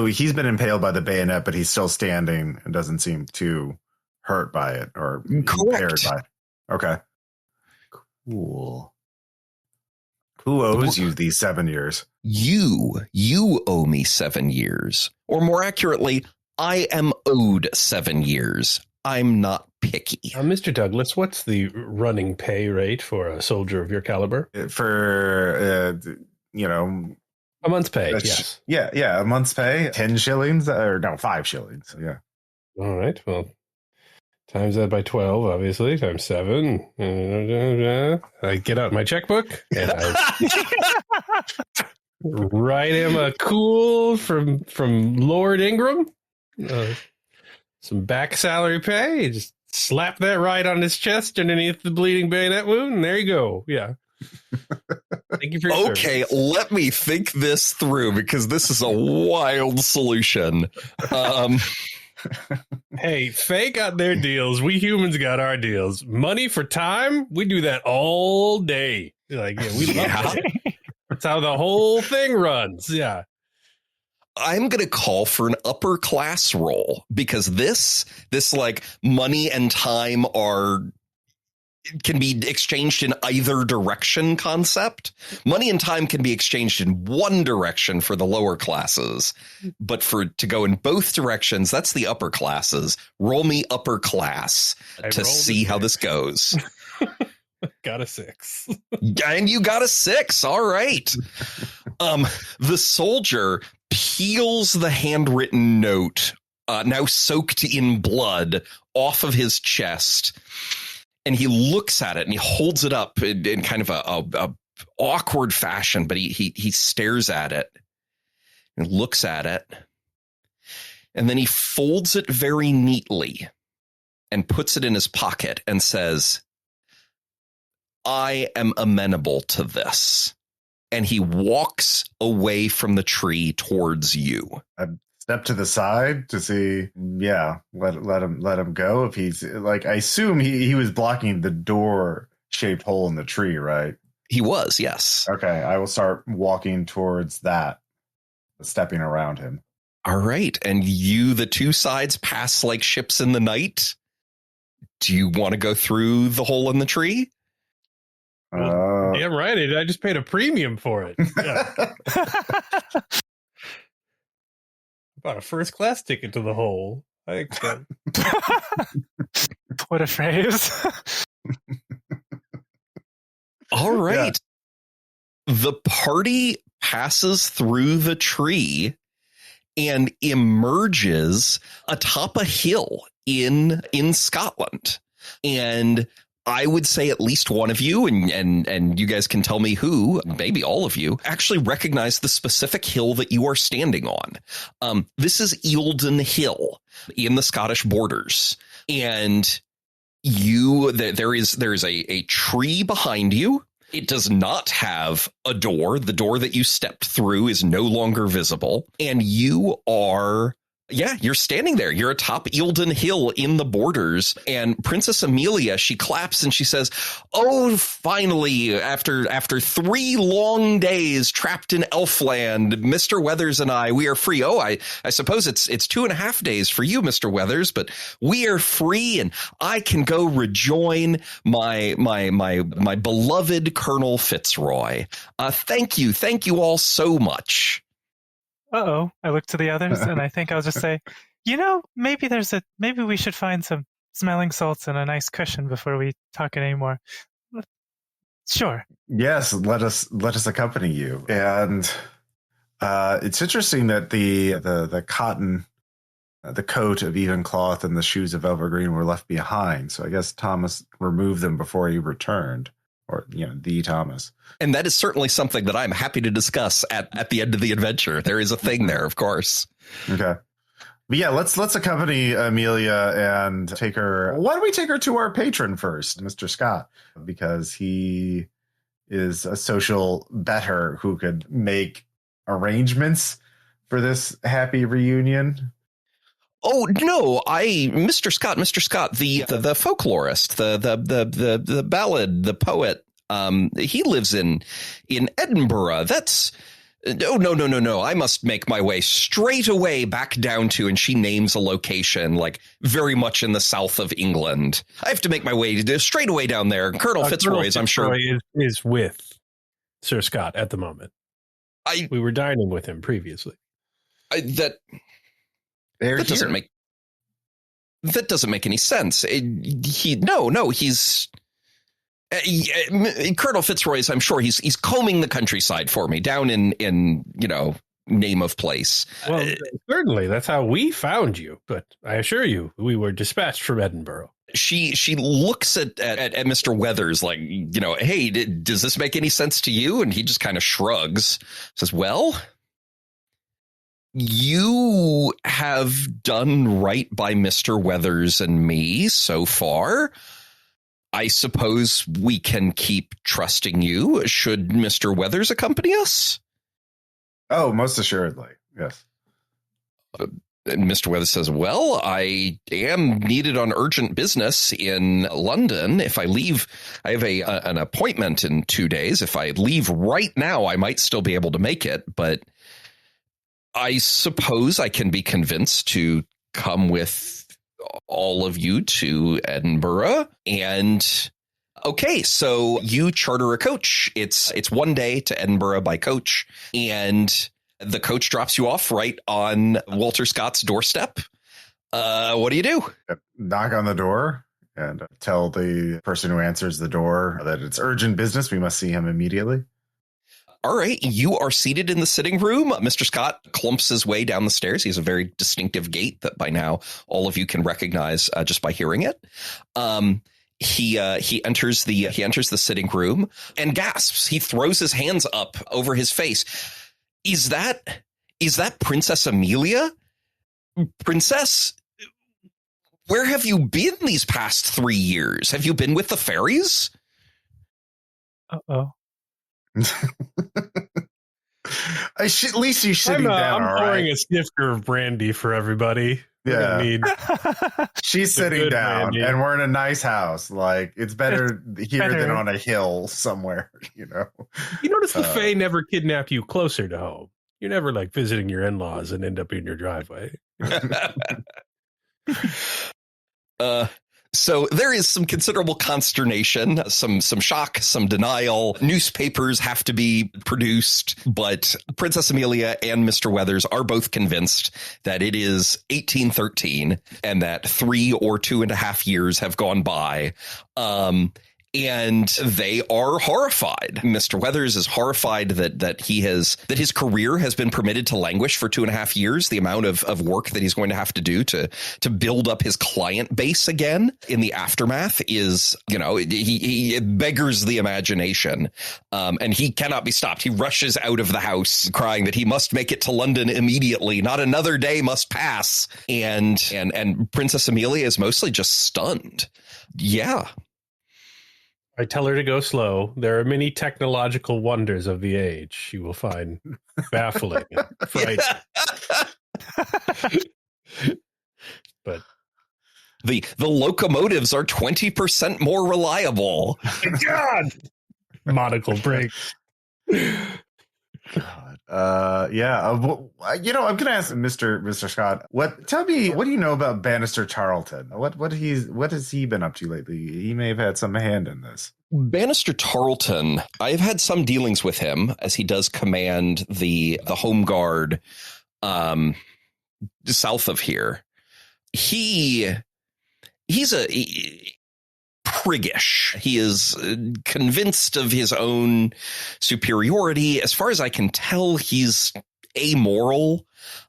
he's been impaled by the bayonet, but he's still standing and doesn't seem too hurt by it or impaired by it. Okay. Cool. Who owes you these 7 years? You owe me 7 years. Or more accurately, I am owed 7 years. I'm not picky. Mr. Douglas, what's the running pay rate for a soldier of your caliber? For, a month's pay, yes. Yeah, a month's pay, 10 shillings, or no, 5 shillings, yeah. All right, well, times that by 12, obviously, times 7. I get out my checkbook, and I write him a cool from Lord Ingram. Some back salary pay. Just slap that right on his chest underneath the bleeding bayonet wound, and there you go. Yeah. Thank you for your service. Let me think this through because this is a wild solution. Hey, Fae got their deals. We humans got our deals. Money for time, we do that all day. We love that. That's how the whole thing runs. Yeah. I'm going to call for an upper class roll because this like money and time can be exchanged in either direction concept. Money and time can be exchanged in one direction for the lower classes, but to go in both directions, that's the upper classes. Roll me upper class to see how this goes. Got a 6. And you got a 6. All right. The soldier peels the handwritten note, now soaked in blood, off of his chest. And he looks at it and he holds it up in kind of a awkward fashion, but he stares at it and looks at it. And then he folds it very neatly and puts it in his pocket and says, I am amenable to this. And he walks away from the tree towards you. I step to the side to see, let him go. If he's like, I assume he was blocking the door shaped hole in the tree, right? He was, yes. Okay, I will start walking towards that, stepping around him. All right, and the two sides pass like ships in the night. Do you want to go through the hole in the tree? Damn right. I just paid a premium for it. Yeah. Bought a first class ticket to the hole. I think so. What a phrase. All right. Yeah. The party passes through the tree and emerges atop a hill in Scotland. And I would say at least one of you, and you guys can tell me who, maybe all of you, actually recognize the specific hill that you are standing on. This is Eildon Hill in the Scottish borders. And there is a tree behind you. It does not have a door. The door that you stepped through is no longer visible. And you are... Yeah, you're standing there. You're atop Eildon Hill in the borders. And Princess Amelia, she claps and she says, oh, finally, after 3 long days trapped in Elfland, Mr. Weathers and we are free. Oh, I suppose it's 2.5 days for you, Mr. Weathers, but we are free and I can go rejoin my beloved Colonel Fitzroy. Thank you all so much. Uh-oh. I look to the others and I think I'll just say, maybe we should find some smelling salts and a nice cushion before we talk it anymore. Sure. Yes, let us accompany you. And it's interesting that the cotton, the coat of even cloth and the shoes of velvet green were left behind. So I guess Thomas removed them before he returned. Or, the Thomas. And that is certainly something that I'm happy to discuss at the end of the adventure. There is a thing there, of course. Okay. But yeah, let's accompany Amelia and take her. Why don't we take her to our patron first, Mr. Scott? Because he is a social better who could make arrangements for this happy reunion. Oh no, Mr. Scott, the folklorist, the ballad, the poet. He lives in Edinburgh. That's no. I must make my way straight away back down to, and she names a location like very much in the south of England. I have to make my way straight away down there. Colonel Fitzroy is, I'm sure, is with Sir Scott at the moment. We were dining with him previously. That doesn't make any sense. He's Colonel Fitzroy is, I'm sure he's combing the countryside for me down in name of place. Well, certainly that's how we found you. But I assure you, we were dispatched from Edinburgh. She looks at Mr. Weathers like, hey, does this make any sense to you? And he just kind of shrugs, says, well, you have done right by Mr. Weathers and me so far. I suppose we can keep trusting you. Should Mr. Weathers accompany us? Oh, most assuredly. Yes. And Mr. Weathers says, well, I am needed on urgent business in London. If I leave, I have an appointment in 2 days. If I leave right now, I might still be able to make it, but I suppose I can be convinced to come with all of you to Edinburgh. And okay, so you charter a coach. It's 1 day to Edinburgh by coach, and the coach drops you off right on Walter Scott's doorstep. What do you do? Knock on the door and tell the person who answers the door that it's urgent business. We must see him immediately. All right, you are seated in the sitting room. Mr. Scott clumps his way down the stairs. He has a very distinctive gait that by now all of you can recognize just by hearing it. He enters the sitting room and gasps. He throws his hands up over his face. Is that Princess Amelia? Princess, where have you been these past 3 years? Have you been with the fairies? Uh-oh. At least you should be down. I'm pouring a snifter of brandy for everybody. Yeah. She's sitting down, brandy. And we're in a nice house. Like, it's better here than on a hill somewhere, You notice the Fae never kidnap you closer to home. You're never like visiting your in-laws and end up in your driveway. So there is some considerable consternation, some shock, some denial. Newspapers have to be produced, but Princess Amelia and Mr. Weathers are both convinced that it is 1813 and that 3 or 2.5 years have gone by. And they are horrified. Mr. Weathers is horrified that his career has been permitted to languish for 2.5 years. The amount of work that he's going to have to do to build up his client base again in the aftermath is, he beggars the imagination. And he cannot be stopped. He rushes out of the house crying that he must make it to London immediately. Not another day must pass. And Princess Amelia is mostly just stunned. Yeah. I tell her to go slow. There are many technological wonders of the age she will find baffling and frightening. But the locomotives are 20% more reliable. God, monocle brakes. God. I'm going to ask Mr. Scott, tell me, what do you know about Bannister Tarleton? What has he been up to lately? He may have had some hand in this. Bannister Tarleton, I've had some dealings with him as he does command the home guard south of here. He's priggish. He is convinced of his own superiority. As far as I can tell, he's amoral.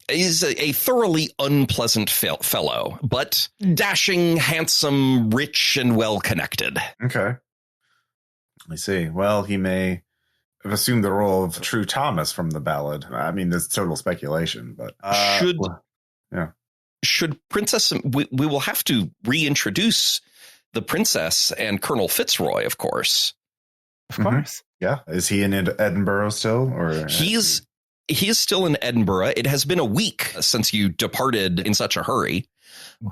He's a thoroughly unpleasant fellow, but dashing, handsome, rich, and well-connected. Okay. I see. Well, he may have assumed the role of True Thomas from the ballad. I mean, this is total speculation, but should Princess, we will have to reintroduce the princess and Colonel Fitzroy, of course. Of course. Yeah. Is he in Edinburgh still, or He is still in Edinburgh. It has been a week since you departed in such a hurry,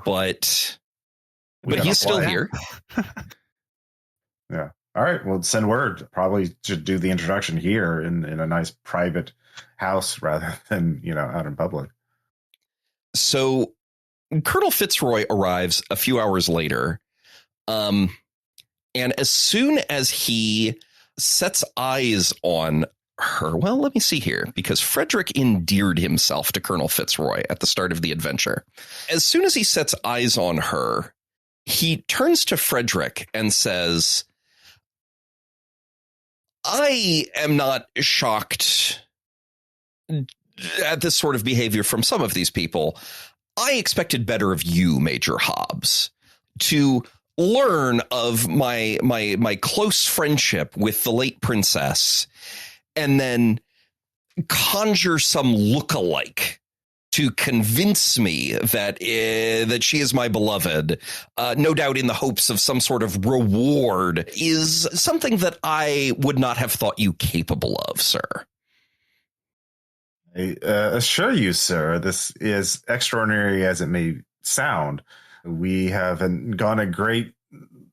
but he's still here. Yeah. All right. Well, send word. Probably should do the introduction here in a nice private house rather than, out in public. So Colonel Fitzroy arrives a few hours later. And as soon as he sets eyes on her, well, let me see here, because Frederick endeared himself to Colonel Fitzroy at the start of the adventure. As soon as he sets eyes on her, he turns to Frederick and says, I am not shocked at this sort of behavior from some of these people. I expected better of you, Major Hobbes, to learn of my close friendship with the late princess and then conjure some look-alike to convince me that she is my beloved, no doubt in the hopes of some sort of reward, is something that I would not have thought you capable of, sir. I assure you, sir, this is extraordinary as it may sound. We have gone to great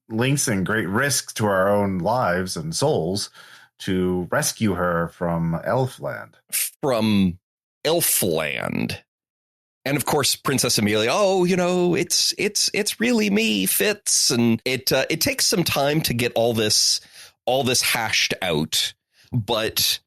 lengths and great risks to our own lives and souls to rescue her from Elfland. From Elfland. And of course, Princess Amelia, it's really me, Fitz. And it takes some time to get all this hashed out. But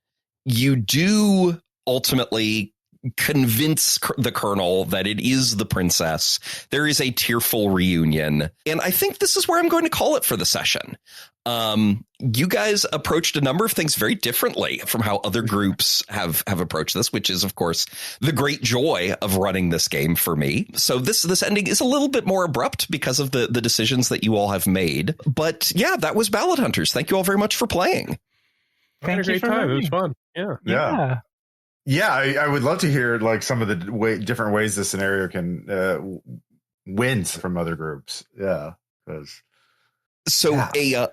you do ultimately convince the colonel that it is the princess. There is a tearful reunion. And I think this is where I'm going to call it for the session. You guys approached a number of things very differently from how other groups have approached this, which is, of course, the great joy of running this game for me. So this ending is a little bit more abrupt because of the decisions that you all have made. But yeah, that was Ballad Hunters. Thank you all very much for playing. I had a great time. It was fun. Yeah, I would love to hear like some of the different ways the scenario can win from other groups. Yeah, because. So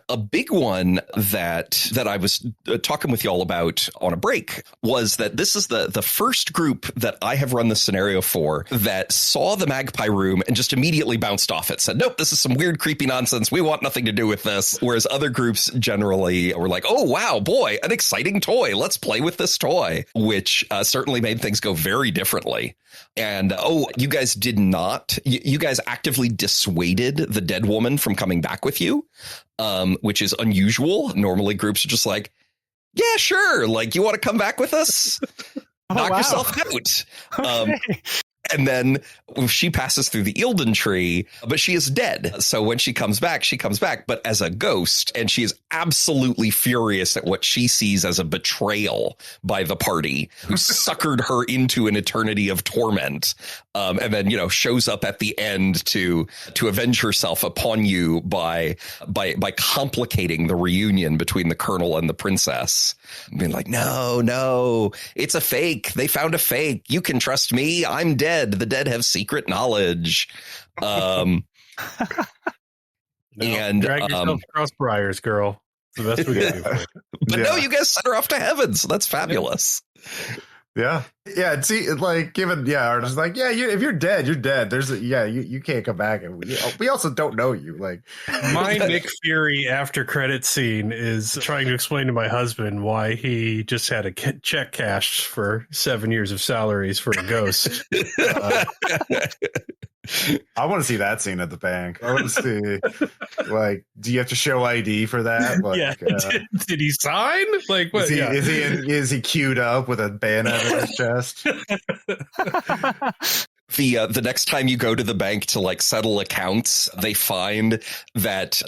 a big one that I was talking with y'all about on a break was that this is the first group that I have run the scenario for that saw the Magpie Room and just immediately bounced off it, said, nope, this is some weird, creepy nonsense. We want nothing to do with this. Whereas other groups generally were like, oh, wow, boy, an exciting toy. Let's play with this toy, which certainly made things go very differently. And, you guys did not. You guys actively dissuaded the dead woman from coming back with you, which is unusual. Normally groups are just like, yeah, sure. Like, you want to come back with us? Knock yourself out. Okay. And then she passes through the Eildon tree, but she is dead. So when she comes back, but as a ghost. And she is absolutely furious at what she sees as a betrayal by the party who suckered her into an eternity of torment. And then, shows up at the end to avenge herself upon you by complicating the reunion between the colonel and the princess. Being like, no, it's a fake. They found a fake. You can trust me. I'm dead. The dead have secret knowledge. And drag yourself across briars, girl. So that's what we got to do for you. But no, you guys sent her off to heaven. So that's fabulous. Yeah. See, like, artists like, if you're dead, you're dead. You can't come back, and we also don't know you. Like, my Nick Fury after credit scene is trying to explain to my husband why he just had a check cashed for 7 years of salaries for a ghost. I want to see that scene at the bank. I want to see, like, do you have to show ID for that? Like, did he sign? Like, what? Is he queued up with a bayonet in his chest? The next time you go to the bank to like settle accounts, they find that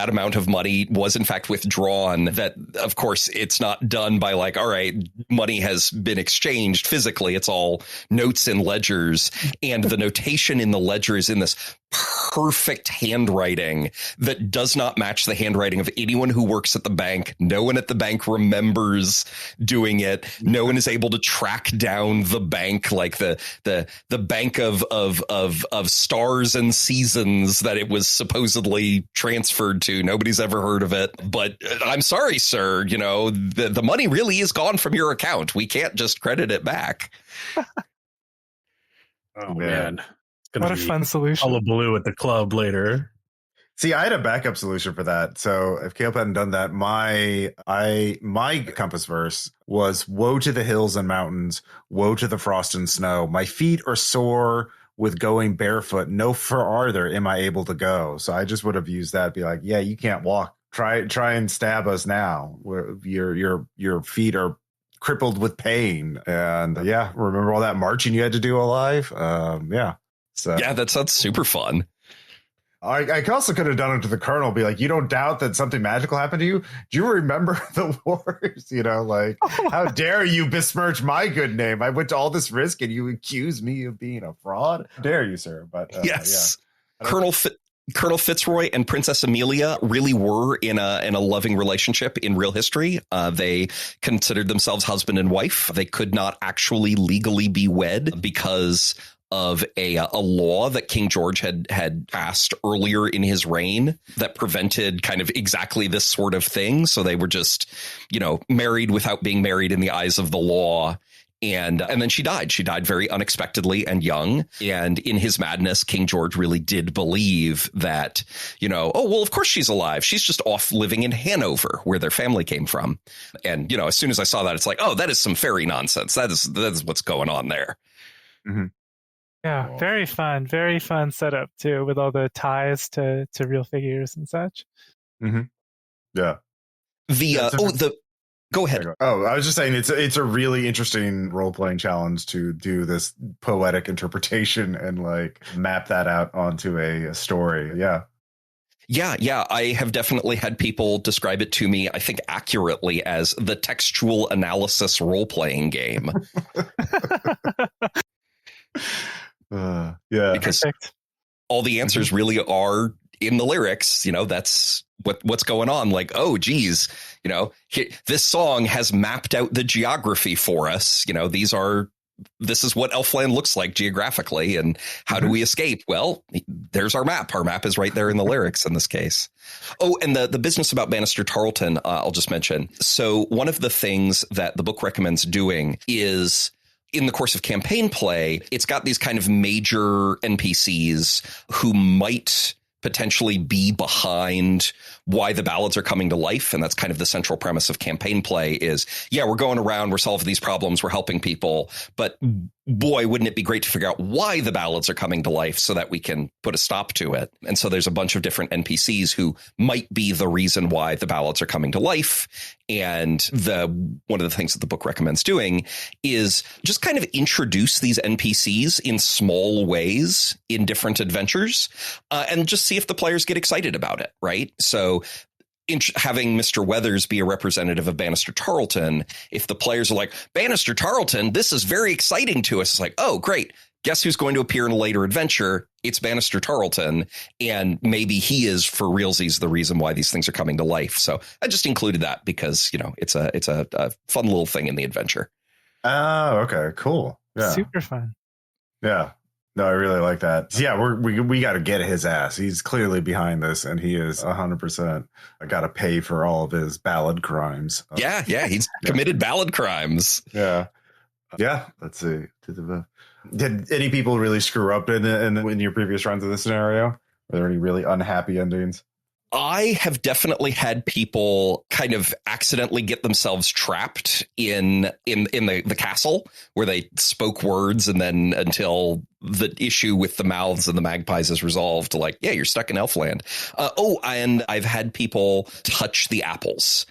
amount of money was in fact withdrawn. That, of course, it's not done by like, all right, money has been exchanged physically. It's all notes and ledgers. And the notation in the ledger is in this perfect handwriting that does not match the handwriting of anyone who works at the bank. No one at the bank remembers doing it. No one is able to track down the bank, like the bank of stars and seasons that it was supposedly transferred to. Nobody's ever heard of it. But I'm sorry, sir. You know, the money really is gone from your account. We can't just credit it back. Oh man. What a fun solution. Hullabaloo at the club later. See, I had a backup solution for that. So if Caleb hadn't done that, my compass verse was woe to the hills and mountains, woe to the frost and snow. My feet are sore with going barefoot. No farther am I able to go. So I just would have used that, be like, yeah, you can't walk. Try and stab us now. Where your feet are crippled with pain. And yeah, remember all that marching you had to do alive? Yeah. So yeah, that sounds super fun. I also could have done it to the Colonel, be like, you don't doubt that something magical happened to you? Do you remember the wars? You know, like, how dare you besmirch my good name? I went to all this risk and you accuse me of being a fraud? How dare you, sir? But yes, yeah. Colonel Fitzroy and Princess Amelia really were in a loving relationship in real history. They considered themselves husband and wife. They could not actually legally be wed because of a law that King George had passed earlier in his reign that prevented kind of exactly this sort of thing. So they were just, you know, married without being married in the eyes of the law. And then she died. She died very unexpectedly and young. And in his madness, King George really did believe that, you know, oh, well, of course she's alive. She's just off living in Hanover, where their family came from. And, you know, as soon as I saw that, it's like, oh, that is some fairy nonsense. That is what's going on there. Mm-hmm. Yeah, very fun setup too, with all the ties to real figures and such. Mm-hmm. Yeah. Go ahead. Oh, I was just saying it's a really interesting role-playing challenge to do this poetic interpretation and like map that out onto a story. Yeah. Yeah. I have definitely had people describe it to me, I think accurately, as the textual analysis role-playing game. Yeah. Because all the answers really are in the lyrics. You know, that's what's going on. Like, oh, geez, you know, this song has mapped out the geography for us. You know, this is what Elfland looks like geographically. And how do we escape? Well, there's our map. Our map is right there in the lyrics in this case. Oh, and the business about Bannister Tarleton, I'll just mention. So one of the things that the book recommends doing is, in the course of campaign play, it's got these kind of major NPCs who might potentially be behind why the ballads are coming to life. And that's kind of the central premise of campaign play is, yeah, we're going around, we're solving these problems, we're helping people. But boy, wouldn't it be great to figure out why the ballads are coming to life so that we can put a stop to it. And so there's a bunch of different NPCs who might be the reason why the ballads are coming to life. And one of the things that the book recommends doing is just kind of introduce these NPCs in small ways in different adventures and just see if the players get excited about it. Right. So having Mr. Weathers be a representative of Bannister Tarleton, if the players are like, Bannister Tarleton, this is very exciting to us. It's like, oh, great. Guess who's going to appear in a later adventure? It's Bannister Tarleton. And maybe he is, for realsies, the reason why these things are coming to life. So I just included that because, you know, it's a fun little thing in the adventure. Oh, okay, cool. Yeah. Super fun. Yeah. No, I really like that. Yeah, we got to get his ass. He's clearly behind this, and he is 100%. I got to pay for all of his ballad crimes. Yeah, he's committed ballad crimes. Yeah. Let's see. Did any people really screw up in your previous runs of this scenario? Are there any really unhappy endings? I have definitely had people kind of accidentally get themselves trapped in the castle where they spoke words, and then until the issue with the mouths and the magpies is resolved, like, yeah, you're stuck in Elfland. And I've had people touch the apples.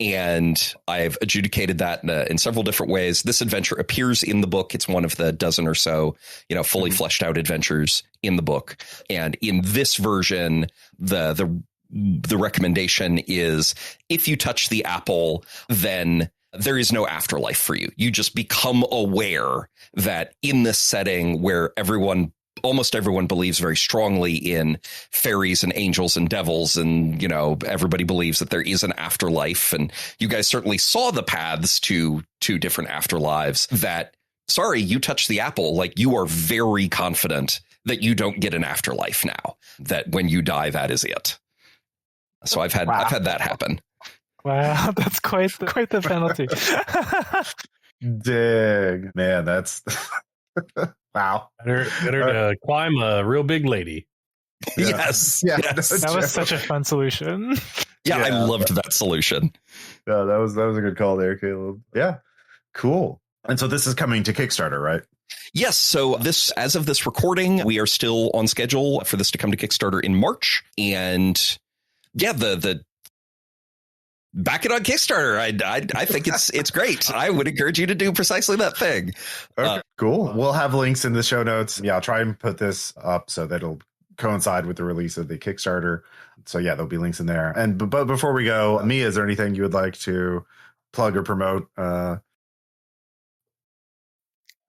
And I've adjudicated that in several different ways. This adventure appears in the book. It's one of the dozen or so, you know, fully fleshed out adventures in the book. And in this version, the recommendation is if you touch the apple, then there is no afterlife for you. You just become aware that in this setting where everyone almost everyone believes very strongly in fairies and angels and devils. And, everybody believes that there is an afterlife. And you guys certainly saw the paths to two different afterlives that, sorry, you touched the apple. Like, you are very confident that you don't get an afterlife now, that when you die, that is it. So I've had that happen. Wow, that's quite the penalty. Dang, man, that's wow. Better to climb a real big lady. Yeah. Yes. Yeah, yes. That was such a fun solution. Yeah, I loved that solution. No, that was a good call there, Caleb. Yeah, cool. And so this is coming to Kickstarter, right? Yes. So as of this recording, we are still on schedule for this to come to Kickstarter in March. And yeah, the back it on Kickstarter. I think it's great. I would encourage you to do precisely that thing. Okay, cool. We'll have links in the show notes. Yeah, I'll try and put this up so that it'll coincide with the release of the Kickstarter. So yeah, there'll be links in there. And but before we go, Mia, is there anything you would like to plug or promote?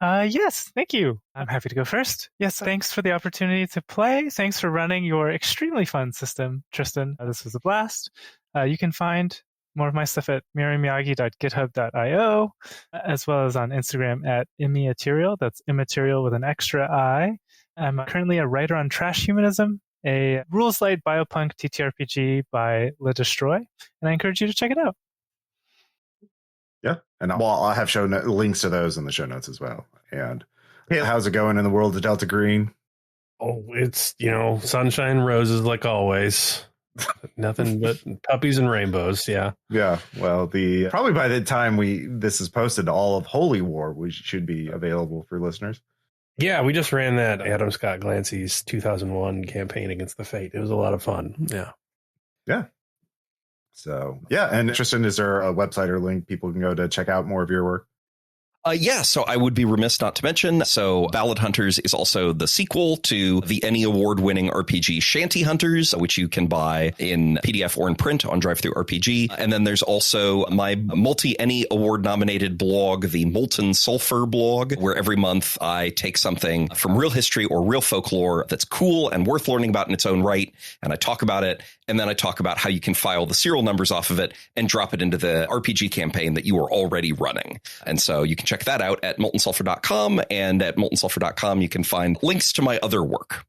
Yes, thank you. I'm happy to go first. Yes, thanks for the opportunity to play. Thanks for running your extremely fun system, Tristan. This was a blast. You can find more of my stuff at mirimiyagi.github.io, as well as on Instagram at immaterial. That's immaterial with an extra I. I'm currently a writer on Trash Humanism, a rules-light biopunk TTRPG by Le Destroy, and I encourage you to check it out. Yeah, and I'll have links to those in the show notes as well. And how's it going in the world of Delta Green? Oh, it's, sunshine and roses like always. Nothing but puppies and rainbows. Yeah. Yeah. Well, probably by the time this is posted, all of Holy War should be available for listeners. Yeah, we just ran that Adam Scott Glancy's 2001 campaign against the Fate. It was a lot of fun. Yeah. Yeah. So, yeah. And Tristan, is there a website or link people can go to check out more of your work? So I would be remiss not to mention. So Ballad Hunters is also the sequel to the Emmy award-winning RPG Shanty Hunters, which you can buy in PDF or in print on DriveThruRPG. And then there's also my multi-Emmy award-nominated blog, the Molten Sulfur blog, where every month I take something from real history or real folklore that's cool and worth learning about in its own right, and I talk about it. And then I talk about how you can file the serial numbers off of it and drop it into the RPG campaign that you are already running. And so you can check that out at moltensulfur.com. And at moltensulfur.com, you can find links to my other work.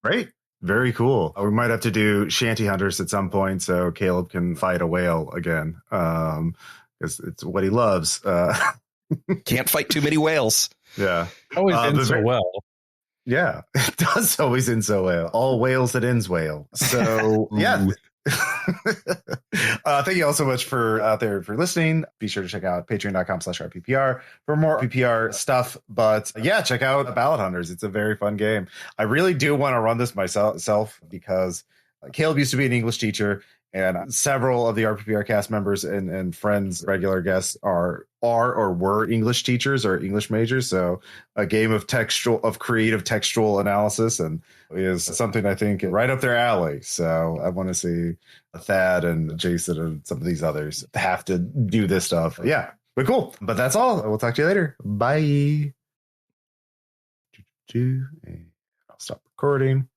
Great. Very cool. We might have to do Shanty Hunters at some point so Caleb can fight a whale again, because it's what he loves. Can't fight too many whales. Yeah. Always ends so well. Yeah, it does always end so well. All whales that ends whale. So yeah. Thank you all so much for out there for listening. Be sure to check out patreon.com/RPPR for more RPPR stuff. But yeah, check out Ballad Hunters. It's a very fun game. I really do want to run this myself because Caleb used to be an English teacher, and several of the RPPR cast members and friends, regular guests are or were English teachers or English majors. So a game of creative textual analysis and is something I think right up their alley. So I want to see Thad and Jason and some of these others have to do this stuff. Yeah, but cool. But that's all. We'll talk to you later. Bye. I'll stop recording.